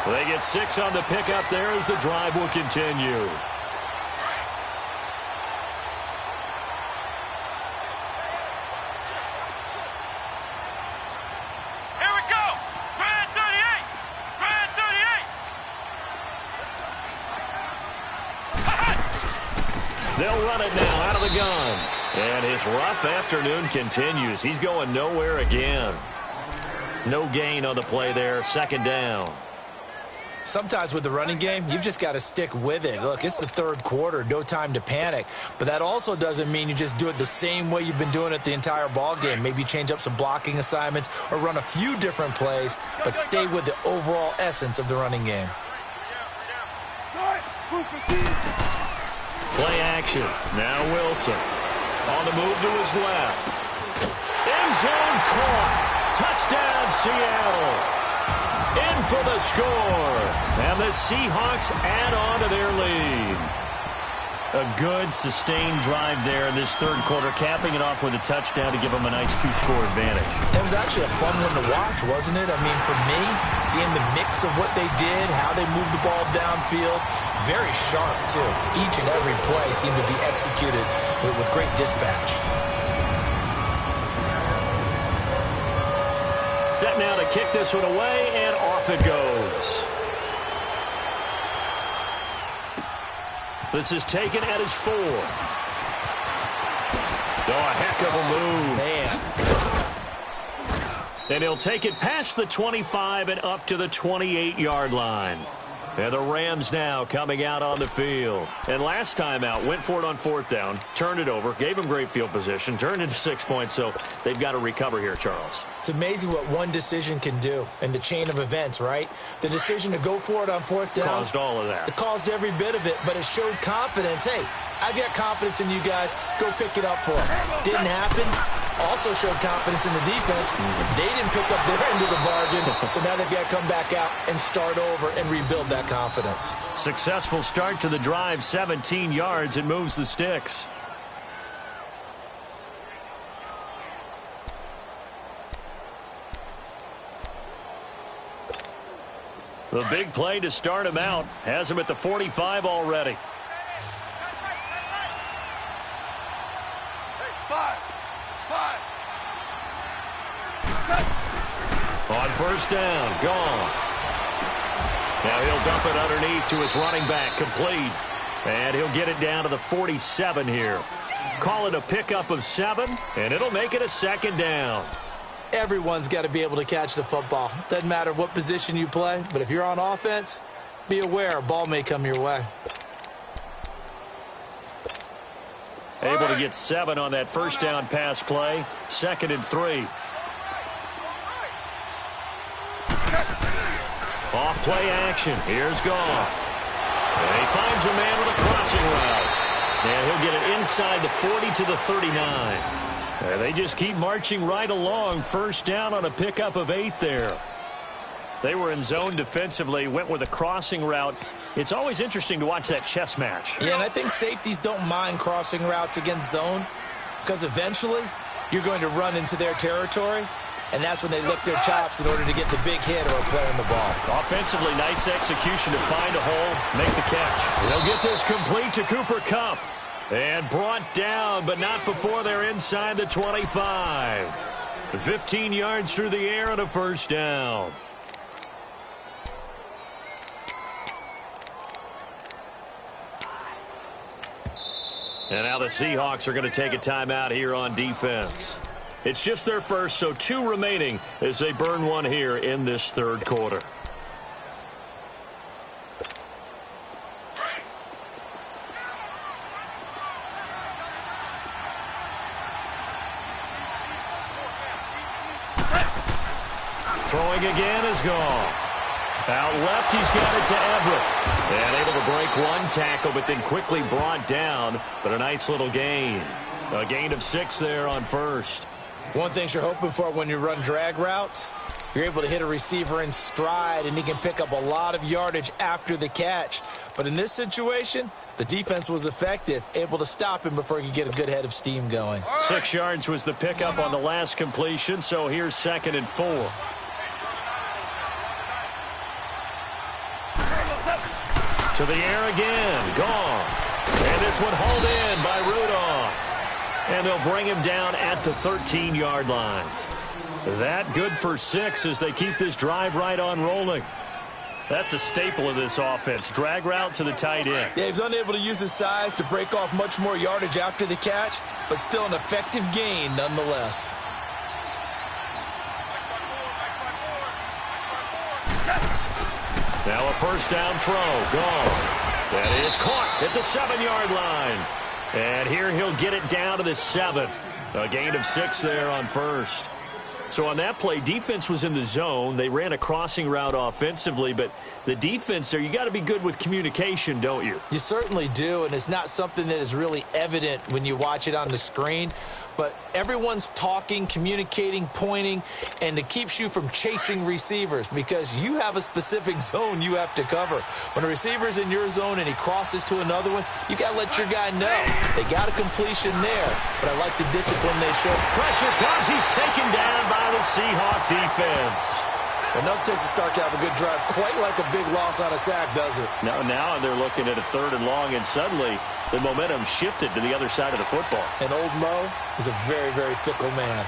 They get 6 on the pickup there as the drive will continue. They'll run it now out of the gun. And his rough afternoon continues. He's going nowhere again. No gain on the play there. 2nd down. Sometimes with the running game, you've just got to stick with it. Look, it's the 3rd quarter, no time to panic. But that also doesn't mean you just do it the same way you've been doing it the entire ball game. Maybe change up some blocking assignments or run a few different plays, but stay with the overall essence of the running game. Play action. Now Wilson. On the move to his left. End zone caught. Touchdown, Seattle. In for the score. And the Seahawks add on to their lead. A good, sustained drive there in this third quarter, capping it off with a touchdown to give them a nice two-score advantage. It was actually a fun one to watch, wasn't it? I mean, for me, seeing the mix of what they did, how they moved the ball downfield, very sharp, too. Each and every play seemed to be executed with great dispatch. Set now to kick this one away, and off it goes. This is taken at his 4. Oh, a heck of a move. Man. And he'll take it past the 25 and up to the 28-yard line. And the Rams now coming out on the field. And last time out, went for it on 4th down, turned it over, gave them great field position, turned into 6 points, so they've got to recover here, Charles. It's amazing what one decision can do in the chain of events, right? The decision to go for it on 4th down. Caused all of that. It caused every bit of it, but it showed confidence. Hey, I've got confidence in you guys. Go pick it up for them. Didn't happen. Also showed confidence in the defense. They didn't pick up their end of the bargain, so now they've got to come back out and start over and rebuild that confidence. Successful start to the drive, 17 yards. It moves the sticks. The big play to start him out. Has him at the 45 already. On 1st down, gone. Now he'll dump it underneath to his running back, complete. And he'll get it down to the 47 here. Call it a pickup of 7, and it'll make it a 2nd down. Everyone's got to be able to catch the football. Doesn't matter what position you play, but if you're on offense, be aware a ball may come your way. Able to get 7 on that 1st down pass play. 2nd and 3. Off play action. Here's Goff. And he finds a man with a crossing route. And he'll get it inside the 40 to the 39. And they just keep marching right along. 1st down on a pickup of 8 there. They were in zone defensively, went with a crossing route. It's always interesting to watch that chess match. Yeah, and I think safeties don't mind crossing routes against zone because eventually you're going to run into their territory, and that's when they lick their chops in order to get the big hit or a play on the ball. Offensively, nice execution to find a hole, make the catch. They'll get this complete to Cooper Kupp. And brought down, but not before they're inside the 25. 15 yards through the air and a 1st down. And now the Seahawks are going to take a timeout here on defense. It's just their first, so 2 remaining as they burn one here in this 3rd quarter. Throwing again is Goff. Out left, he's got it to Everett. And able to break one tackle, but then quickly brought down. But a nice little gain. A gain of 6 there on 1st. One thing you're hoping for when you run drag routes, you're able to hit a receiver in stride, and he can pick up a lot of yardage after the catch. But in this situation, the defense was effective, able to stop him before he could get a good head of steam going. 6 yards was the pickup on the last completion, so here's 2nd and 4. To the air again, Goff. And this one hauled in by Rudolph. And they'll bring him down at the 13-yard line. That good for 6 as they keep this drive right on rolling. That's a staple of this offense. Drag route to the tight end. Yeah, he's unable to use his size to break off much more yardage after the catch, but still an effective gain nonetheless. Now a 1st down throw. Gone. That is caught at the 7-yard line. And here he'll get it down to the 7. A gain of 6 there on 1st. So on that play, defense was in the zone. They ran a crossing route offensively, but the defense there, you got to be good with communication, don't you? You certainly do, and it's not something that is really evident when you watch it on the screen. But everyone's talking, communicating, pointing, and it keeps you from chasing receivers because you have a specific zone you have to cover. When a receiver's in your zone and he crosses to another one, you got to let your guy know. They got a completion there, but I like the discipline they show. Pressure comes. He's taken down by the Seahawk defense. Well, nothing takes a start to have a good drive quite like a big loss on a sack, does it? Now they're looking at a 3rd and long, and suddenly the momentum shifted to the other side of the football. And old Mo is a very, very fickle man.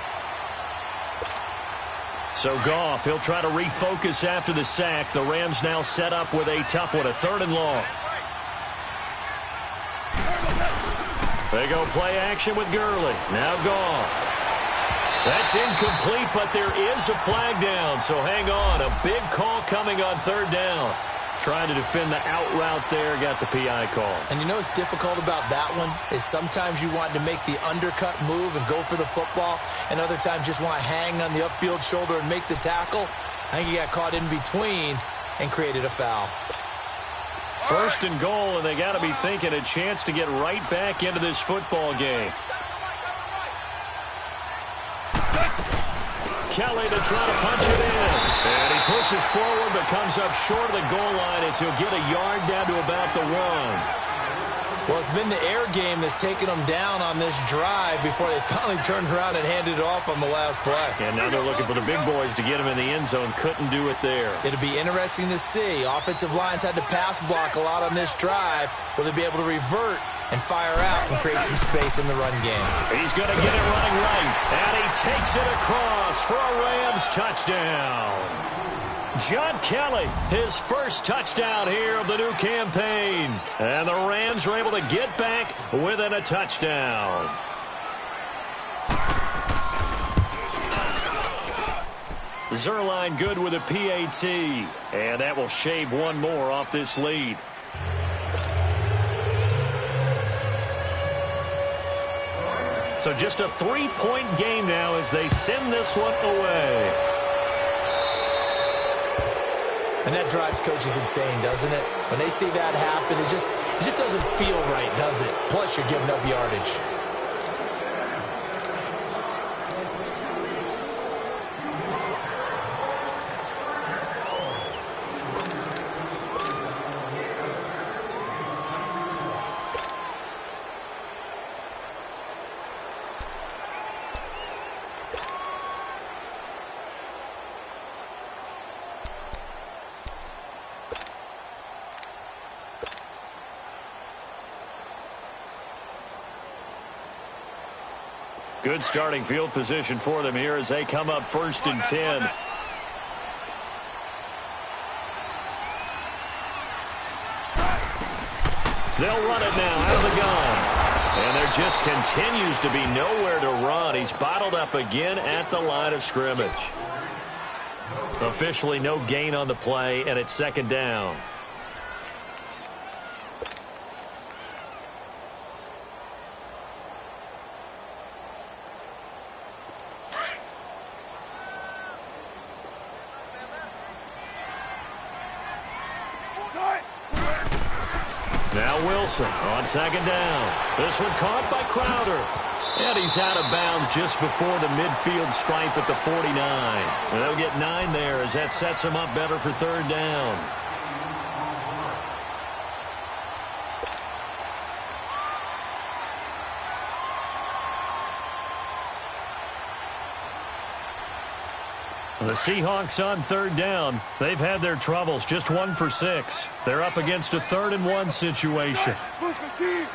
So Goff, he'll try to refocus after the sack. The Rams now set up with a tough one, a 3rd and long. They go play action with Gurley. Now Goff. That's incomplete, but there is a flag down, so hang on. A big call coming on 3rd down. Trying to defend the out route there, got the PI call. And you know what's difficult about that one is sometimes you want to make the undercut move and go for the football, and other times just want to hang on the upfield shoulder and make the tackle. I think he got caught in between and created a foul. 1st and goal, and they got to be thinking a chance to get right back into this football game. Kelly to try to punch it in. And he pushes forward but comes up short of the goal line as he'll get a yard down to about the 1. Well, it's been the air game that's taken them down on this drive before they finally turned around and handed it off on the last play. And now they're looking for the big boys to get him in the end zone. Couldn't do it there. It'll be interesting to see. Offensive lines had to pass block a lot on this drive. Will they be able to revert and fire out and create some space in the run game? He's going to get it running right. And he takes it across for a Rams touchdown. John Kelly, his first touchdown here of the new campaign. And the Rams are able to get back within a touchdown. Zerline good with a PAT. And that will shave one more off this lead. So just a 3-point game now as they send this one away. And that drives coaches insane, doesn't it? When they see that happen, it just doesn't feel right, does it? Plus, you're giving up yardage. Good starting field position for them here as they come up 1st and 10. They'll run it now out of the gun. And there just continues to be nowhere to run. He's bottled up again at the line of scrimmage. Officially no gain on the play, and it's 2nd down. Now Wilson on 2nd down. This one caught by Crowder. And he's out of bounds just before the midfield stripe at the 49. And they'll get 9 there as that sets him up better for 3rd down. The Seahawks on 3rd down. They've had their troubles, just 1 for 6. They're up against a 3rd and 1 situation. 19.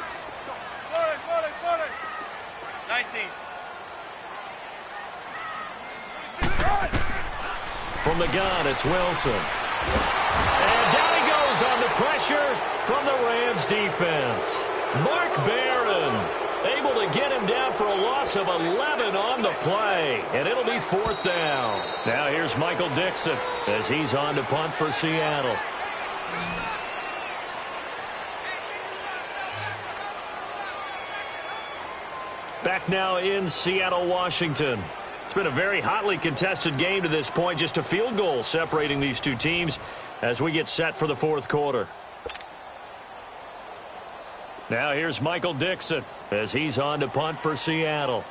From the gun, it's Wilson. And down he goes on the pressure from the Rams defense. Mark Barron able to get him down for a loss of 11 on the play. And it'll be 4th down. Now here's Michael Dixon as he's on to punt for Seattle. Back now in Seattle, Washington. It's been a very hotly contested game to this point. Just a field goal separating these two teams as we get set for the fourth quarter. Now here's Michael Dixon as he's on to punt for Seattle.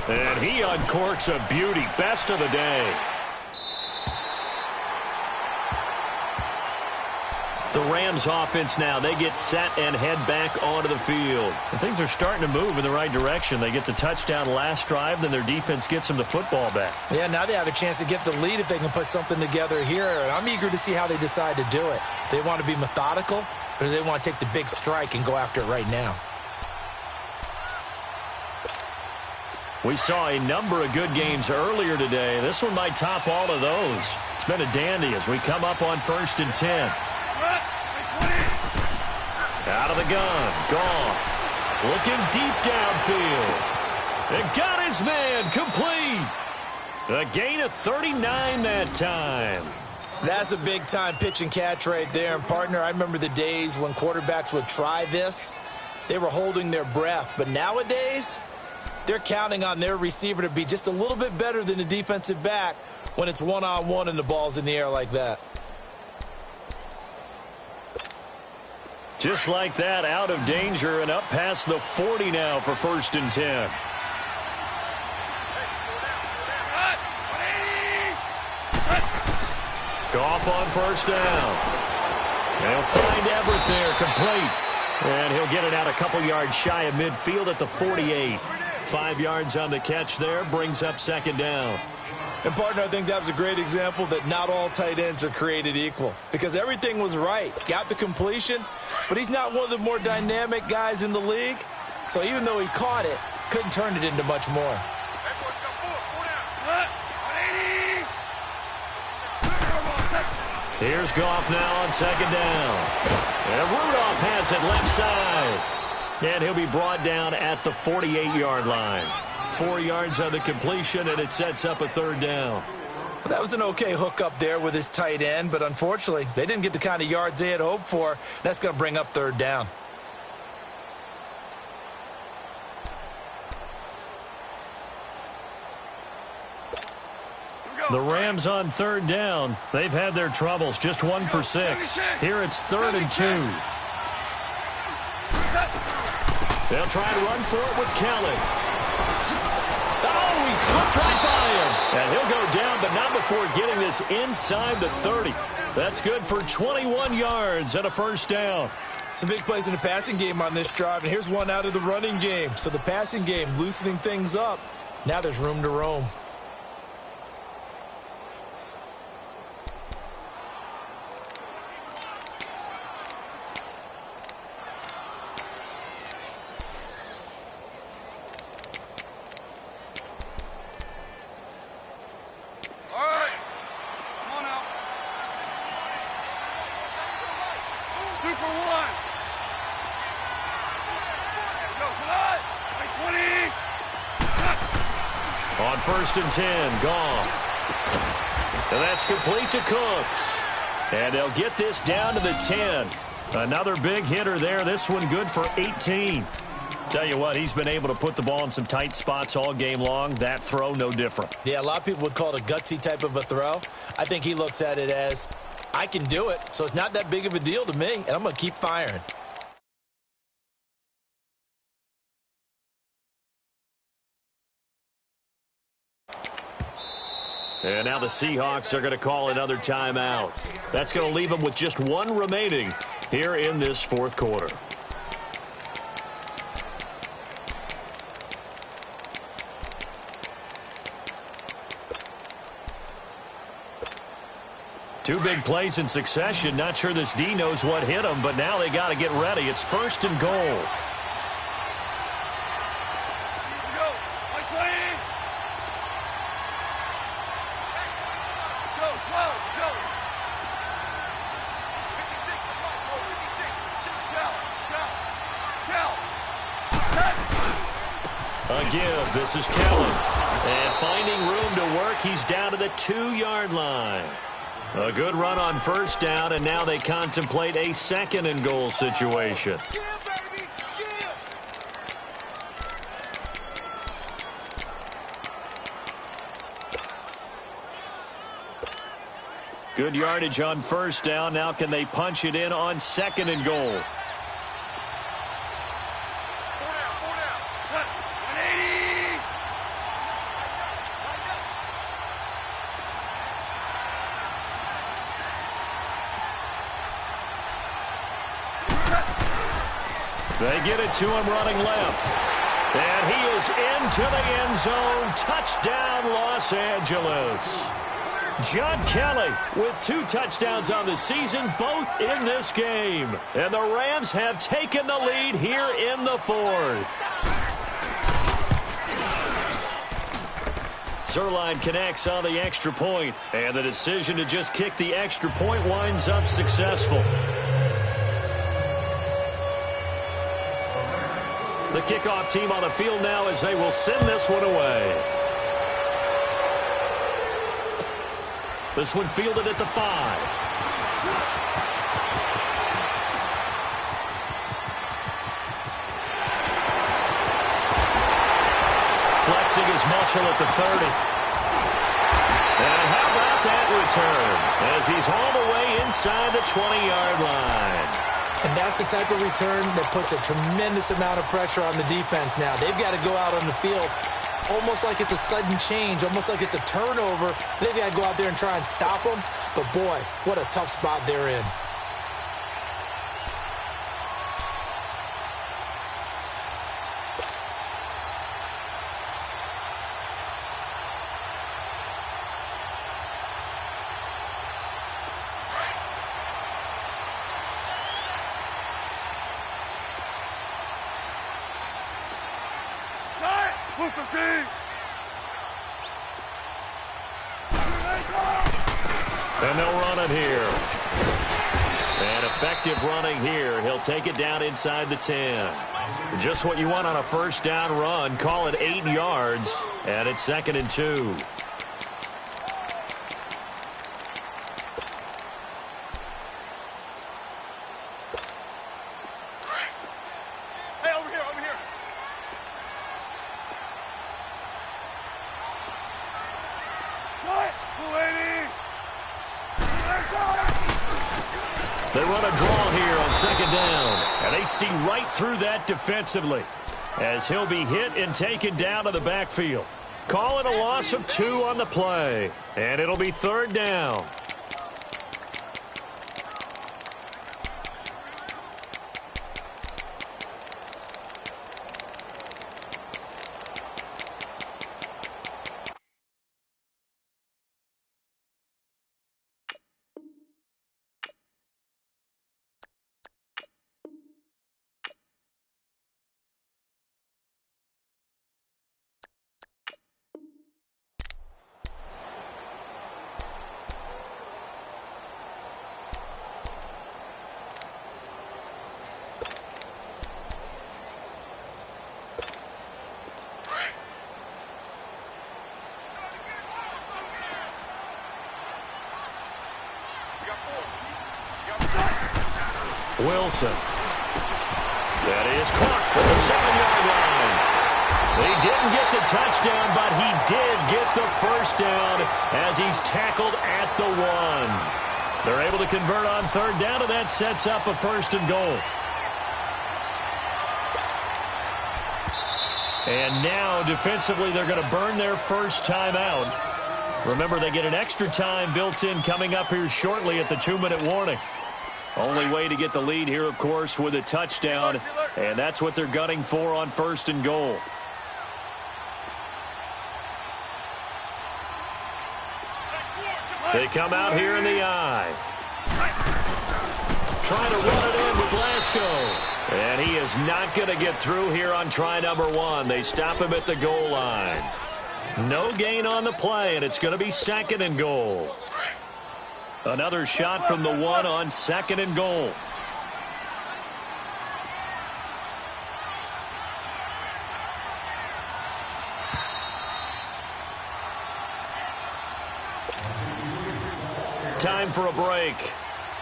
And he uncorks a beauty. Best of the day. The Rams offense now, they get set and head back onto the field. And things are starting to move in the right direction. They get the touchdown last drive, then their defense gets them the football back. Yeah, now they have a chance to get the lead if they can put something together here. And I'm eager to see how they decide to do it. Do they want to be methodical, or do they want to take the big strike and go after it right now? We saw a number of good games earlier today. This one might top all of those. It's been a dandy as we come up on 1st and 10. Out of the gun. Goff. Looking deep downfield. And got his man complete. A gain of 39 that time. That's a big-time pitch and catch right there. And, partner, I remember the days when quarterbacks would try this. They were holding their breath. But nowadays, they're counting on their receiver to be just a little bit better than the defensive back when it's one-on-one and the ball's in the air like that. Just like that, out of danger and up past the 40 now for 1st and 10. Goff on 1st down. They'll find Everett there, complete. And he'll get it out a couple yards shy of midfield at the 48. 5 yards on the catch there, brings up 2nd down. And, partner, I think that was a great example that not all tight ends are created equal. Because everything was right. Got the completion, but he's not one of the more dynamic guys in the league. So even though he caught it, couldn't turn it into much more. Here's Goff now on 2nd down. And Rudolph has it left side. And he'll be brought down at the 48-yard line. 4 yards on the completion, and it sets up a 3rd down. Well, that was an okay hookup there with his tight end, but unfortunately, they didn't get the kind of yards they had hoped for. That's going to bring up 3rd down. The Rams on 3rd down. They've had their troubles, just 1 for 6. Here it's 3rd and 2. They'll try to run for it with Kelly. Oh, he slipped right by him. And he'll go down, but not before getting this inside the 30. That's good for 21 yards and a 1st down. Some big plays in the passing game on this drive, and here's one out of the running game. So the passing game loosening things up. Now there's room to roam. On 1st and 10, Goff. And that's complete to Cooks. And they'll get this down to the 10. Another big hitter there. This one good for 18. Tell you what, he's been able to put the ball in some tight spots all game long. That throw, no different. Yeah, a lot of people would call it a gutsy type of a throw. I think he looks at it as, I can do it, so it's not that big of a deal to me, and I'm going to keep firing. And now the Seahawks are going to call another timeout. That's going to leave them with just 1 remaining here in this 4th quarter. Two big plays in succession. Not sure this D knows what hit him, but now they got to get ready. It's 1st and goal. A give. This is Kelly. And finding room to work, he's down to the 2-yard line. A good run on first down, and now they contemplate a second and goal situation. Good yardage on first down. Now can they punch it in on second and goal? They get it to him running left. And he is into the end zone. Touchdown, Los Angeles. John Kelly with 2 touchdowns on the season, both in this game. And the Rams have taken the lead here in the 4th. Zerline connects on the extra point, and the decision to just kick the extra point winds up successful. The kickoff team on the field now as they will send this one away. This one fielded at the 5. Flexing his muscle at the 30. And how about that return as he's all the way inside the 20-yard line. And that's the type of return that puts a tremendous amount of pressure on the defense now. They've got to go out on the field almost like it's a sudden change, almost like it's a turnover. They've got to go out there and try and stop them. But, boy, what a tough spot they're in. And they'll run it here. And effective running here. He'll take it down inside the 10. Just what you want on a first down run. Call it 8 yards. And it's 2nd and 2. They run a draw here on 2nd down. And they see right through that defensively as he'll be hit and taken down to the backfield. Call it a loss of 2 on the play. And it'll be 3rd down. Wilson. That is caught at the 7-yard line. He didn't get the touchdown, but he did get the first down as he's tackled at the 1. They're able to convert on 3rd down, and that sets up a 1st and goal. And now, defensively, they're going to burn their first time out. Remember, they get an extra time built in coming up here shortly at the 2-minute warning. Only way to get the lead here, of course, with a touchdown, and that's what they're gunning for on 1st and goal. They come out here in the eye. Trying to run it in with Glasgow. And he is not going to get through here on try number 1. They stop him at the goal line. No gain on the play, and it's going to be 2nd and goal. Another shot from the 1 on 2nd and goal. time for a break.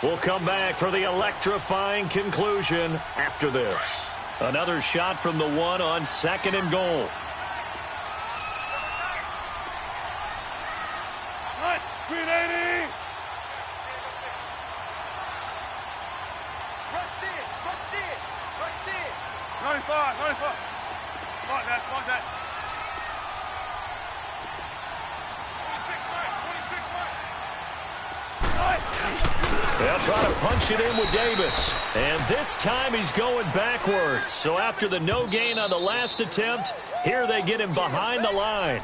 We'll come back for the electrifying conclusion after this. Another shot from the one on 2nd and goal. Right, 380. Rush it, rush it, rush it. 95, 95. Like that, like that. 26, mate, 26, mate. They'll try to punch it in with Davis. And this time he's going backwards. So after the no gain on the last attempt, here they get him behind the line.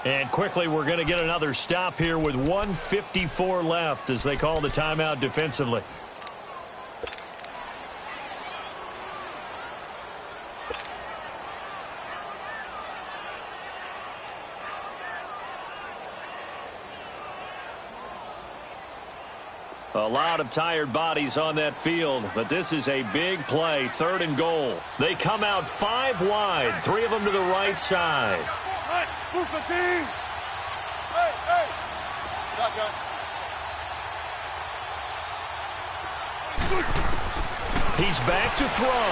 And quickly we're going to get another stop here with 1:54 left as they call the timeout defensively. A lot of tired bodies on that field, but this is a big play, 3rd and goal. They come out 5 wide, 3 of them to the right side. Right, move the team. Hey, hey. Shotgun. He's back to throw.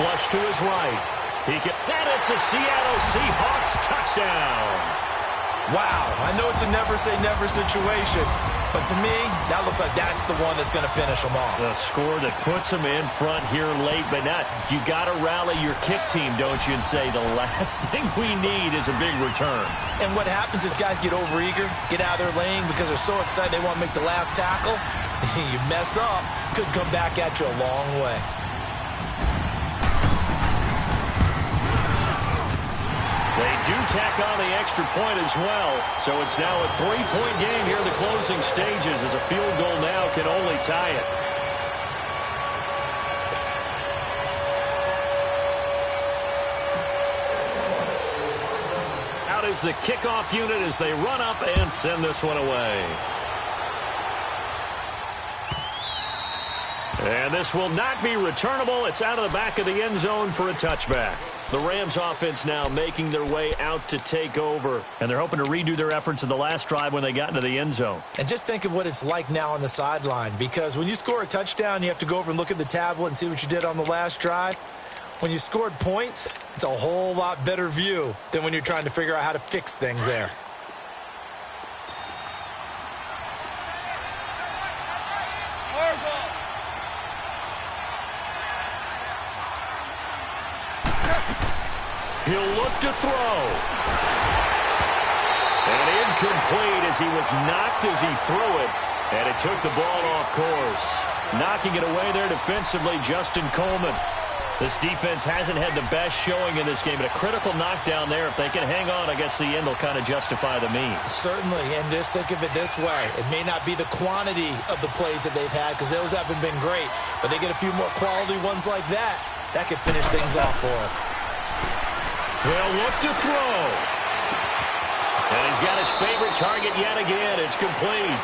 Flush to his right. And it's a Seattle Seahawks touchdown. Wow, I know it's a never-say-never situation, but to me, that looks like that's the one that's going to finish them off. The score that puts them in front here late, but not. You got to rally your kick team, don't you, and say the last thing we need is a big return. And what happens is guys get overeager, get out of their lane because they're so excited they want to make the last tackle. You mess up, could come back at you a long way. They do tack on the extra point as well, so it's now a 3-point game here in the closing stages as a field goal now can only tie it. Out is the kickoff unit as they run up and send this one away. And this will not be returnable. It's out of the back of the end zone for a touchback. The Rams offense now making their way out to take over. And they're hoping to redo their efforts in the last drive when they got into the end zone. And just think of what it's like now on the sideline. Because when you score a touchdown, you have to go over and look at the tablet and see what you did on the last drive. When you scored points, it's a whole lot better view than when you're trying to figure out how to fix things there. He'll look to throw. And incomplete as he was knocked as he threw it. And it took the ball off course. Knocking it away there defensively, Justin Coleman. This defense hasn't had the best showing in this game, but a critical knockdown there. If they can hang on, I guess the end will kind of justify the means. Certainly, and just think of it this way. It may not be the quantity of the plays that they've had because those haven't been great, but they get a few more quality ones like that. That could finish things off for them. They'll look to throw. And he's got his favorite target yet again. It's complete.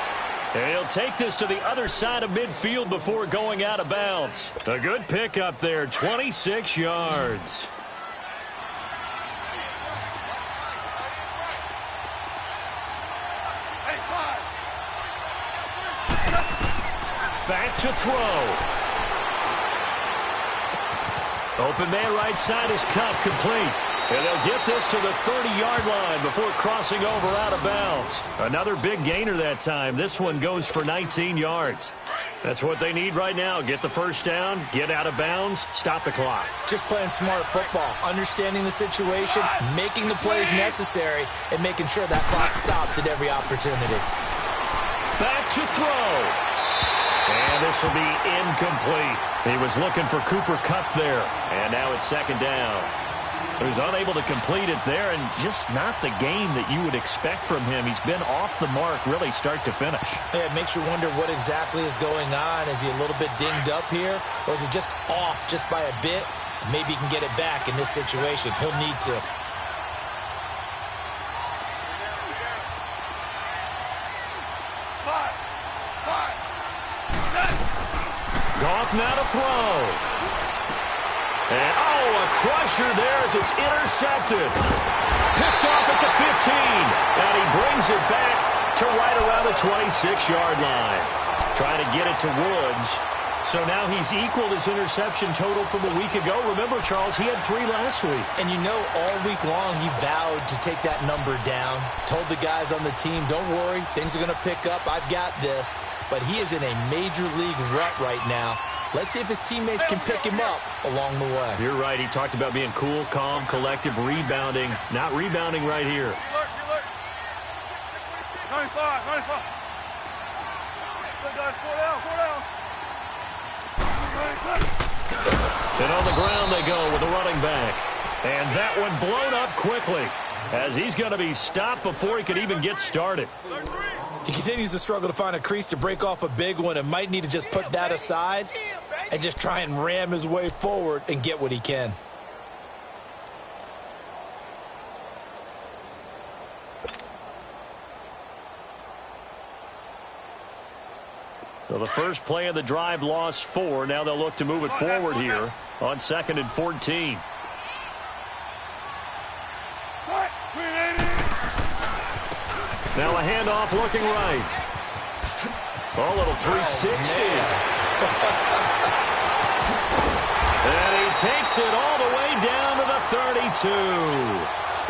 And he'll take this to the other side of midfield before going out of bounds. A good pickup there, 26 yards. Back to throw. Open man right side is Cup, complete. And they'll get this to the 30-yard line before crossing over out of bounds. Another big gainer that time. This one goes for 19 yards. That's what they need right now. Get the first down, get out of bounds, stop the clock. Just playing smart football, understanding the situation, making the plays necessary, and making sure that clock stops at every opportunity. Back to throw. And this will be incomplete. He was looking for Cooper Kupp there. And now it's second down. So he's unable to complete it there, and just not the game that you would expect from him. He's been off the mark really start to finish. Yeah, it makes you wonder what exactly is going on. Is he a little bit dinged up here, or is he just off just by a bit? Maybe he can get it back in this situation. He'll need to. Goff now to throw. And, a crusher there as it's intercepted. Picked off at the 15. And he brings it back to to right around the 26-yard line. Trying to get it to Woods. So now he's equaled his interception total from a week ago. Remember, Charles, he had 3 last week. And you know, all week long he vowed to take that number down. Told the guys on the team, don't worry, things are going to pick up. I've got this. But he is in a major league rut right now. Let's see if his teammates can pick him up along the way. You're right. He talked about being cool, calm, collective, rebounding. Not rebounding right here. You look. 95. Good guys, 4 down. And on the ground they go with the running back. And that one blown up quickly as he's going to be stopped before he could even get started. He continues to struggle to find a crease to break off a big one and might need to just put that aside and just try and ram his way forward and get what he can. So the first play of the drive lost 4. Now they'll look to move it forward here on 2nd and 14. Now a handoff looking right. A little 360. And he takes it all the way down to the 32.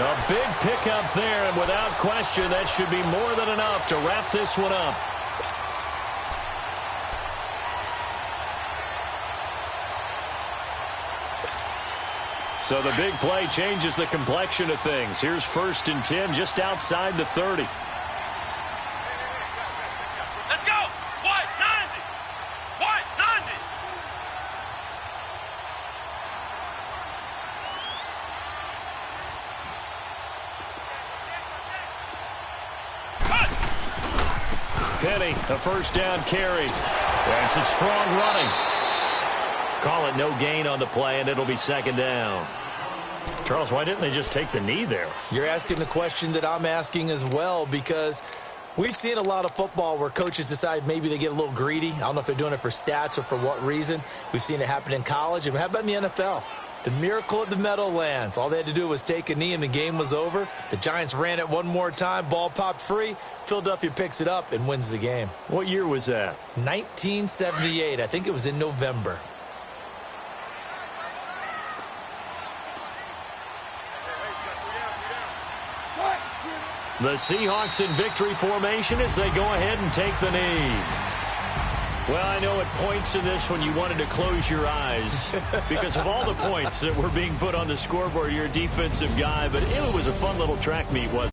A big pickup there, and without question, that should be more than enough to wrap this one up. So the big play changes the complexion of things. Here's 1st and 10 just outside the 30. Let's go. White 90. White 90. Penny, a 1st down carry. And some strong running. Call it no gain on the play, and it'll be 2nd down. Charles, why didn't they just take the knee there? You're asking the question that I'm asking as well, because we've seen a lot of football where coaches decide maybe they get a little greedy. I don't know if they're doing it for stats or for what reason. We've seen it happen in college. And how about in the NFL? The miracle of the Meadowlands. All they had to do was take a knee and the game was over. The Giants ran it one more time. Ball popped free. Philadelphia picks it up and wins the game. What year was that? 1978. I think it was in November. The Seahawks in victory formation as they go ahead and take the knee. Well, I know at points in this when you wanted to close your eyes because of all the points that were being put on the scoreboard. You're a defensive guy, but it was a fun little track meet, wasn't it?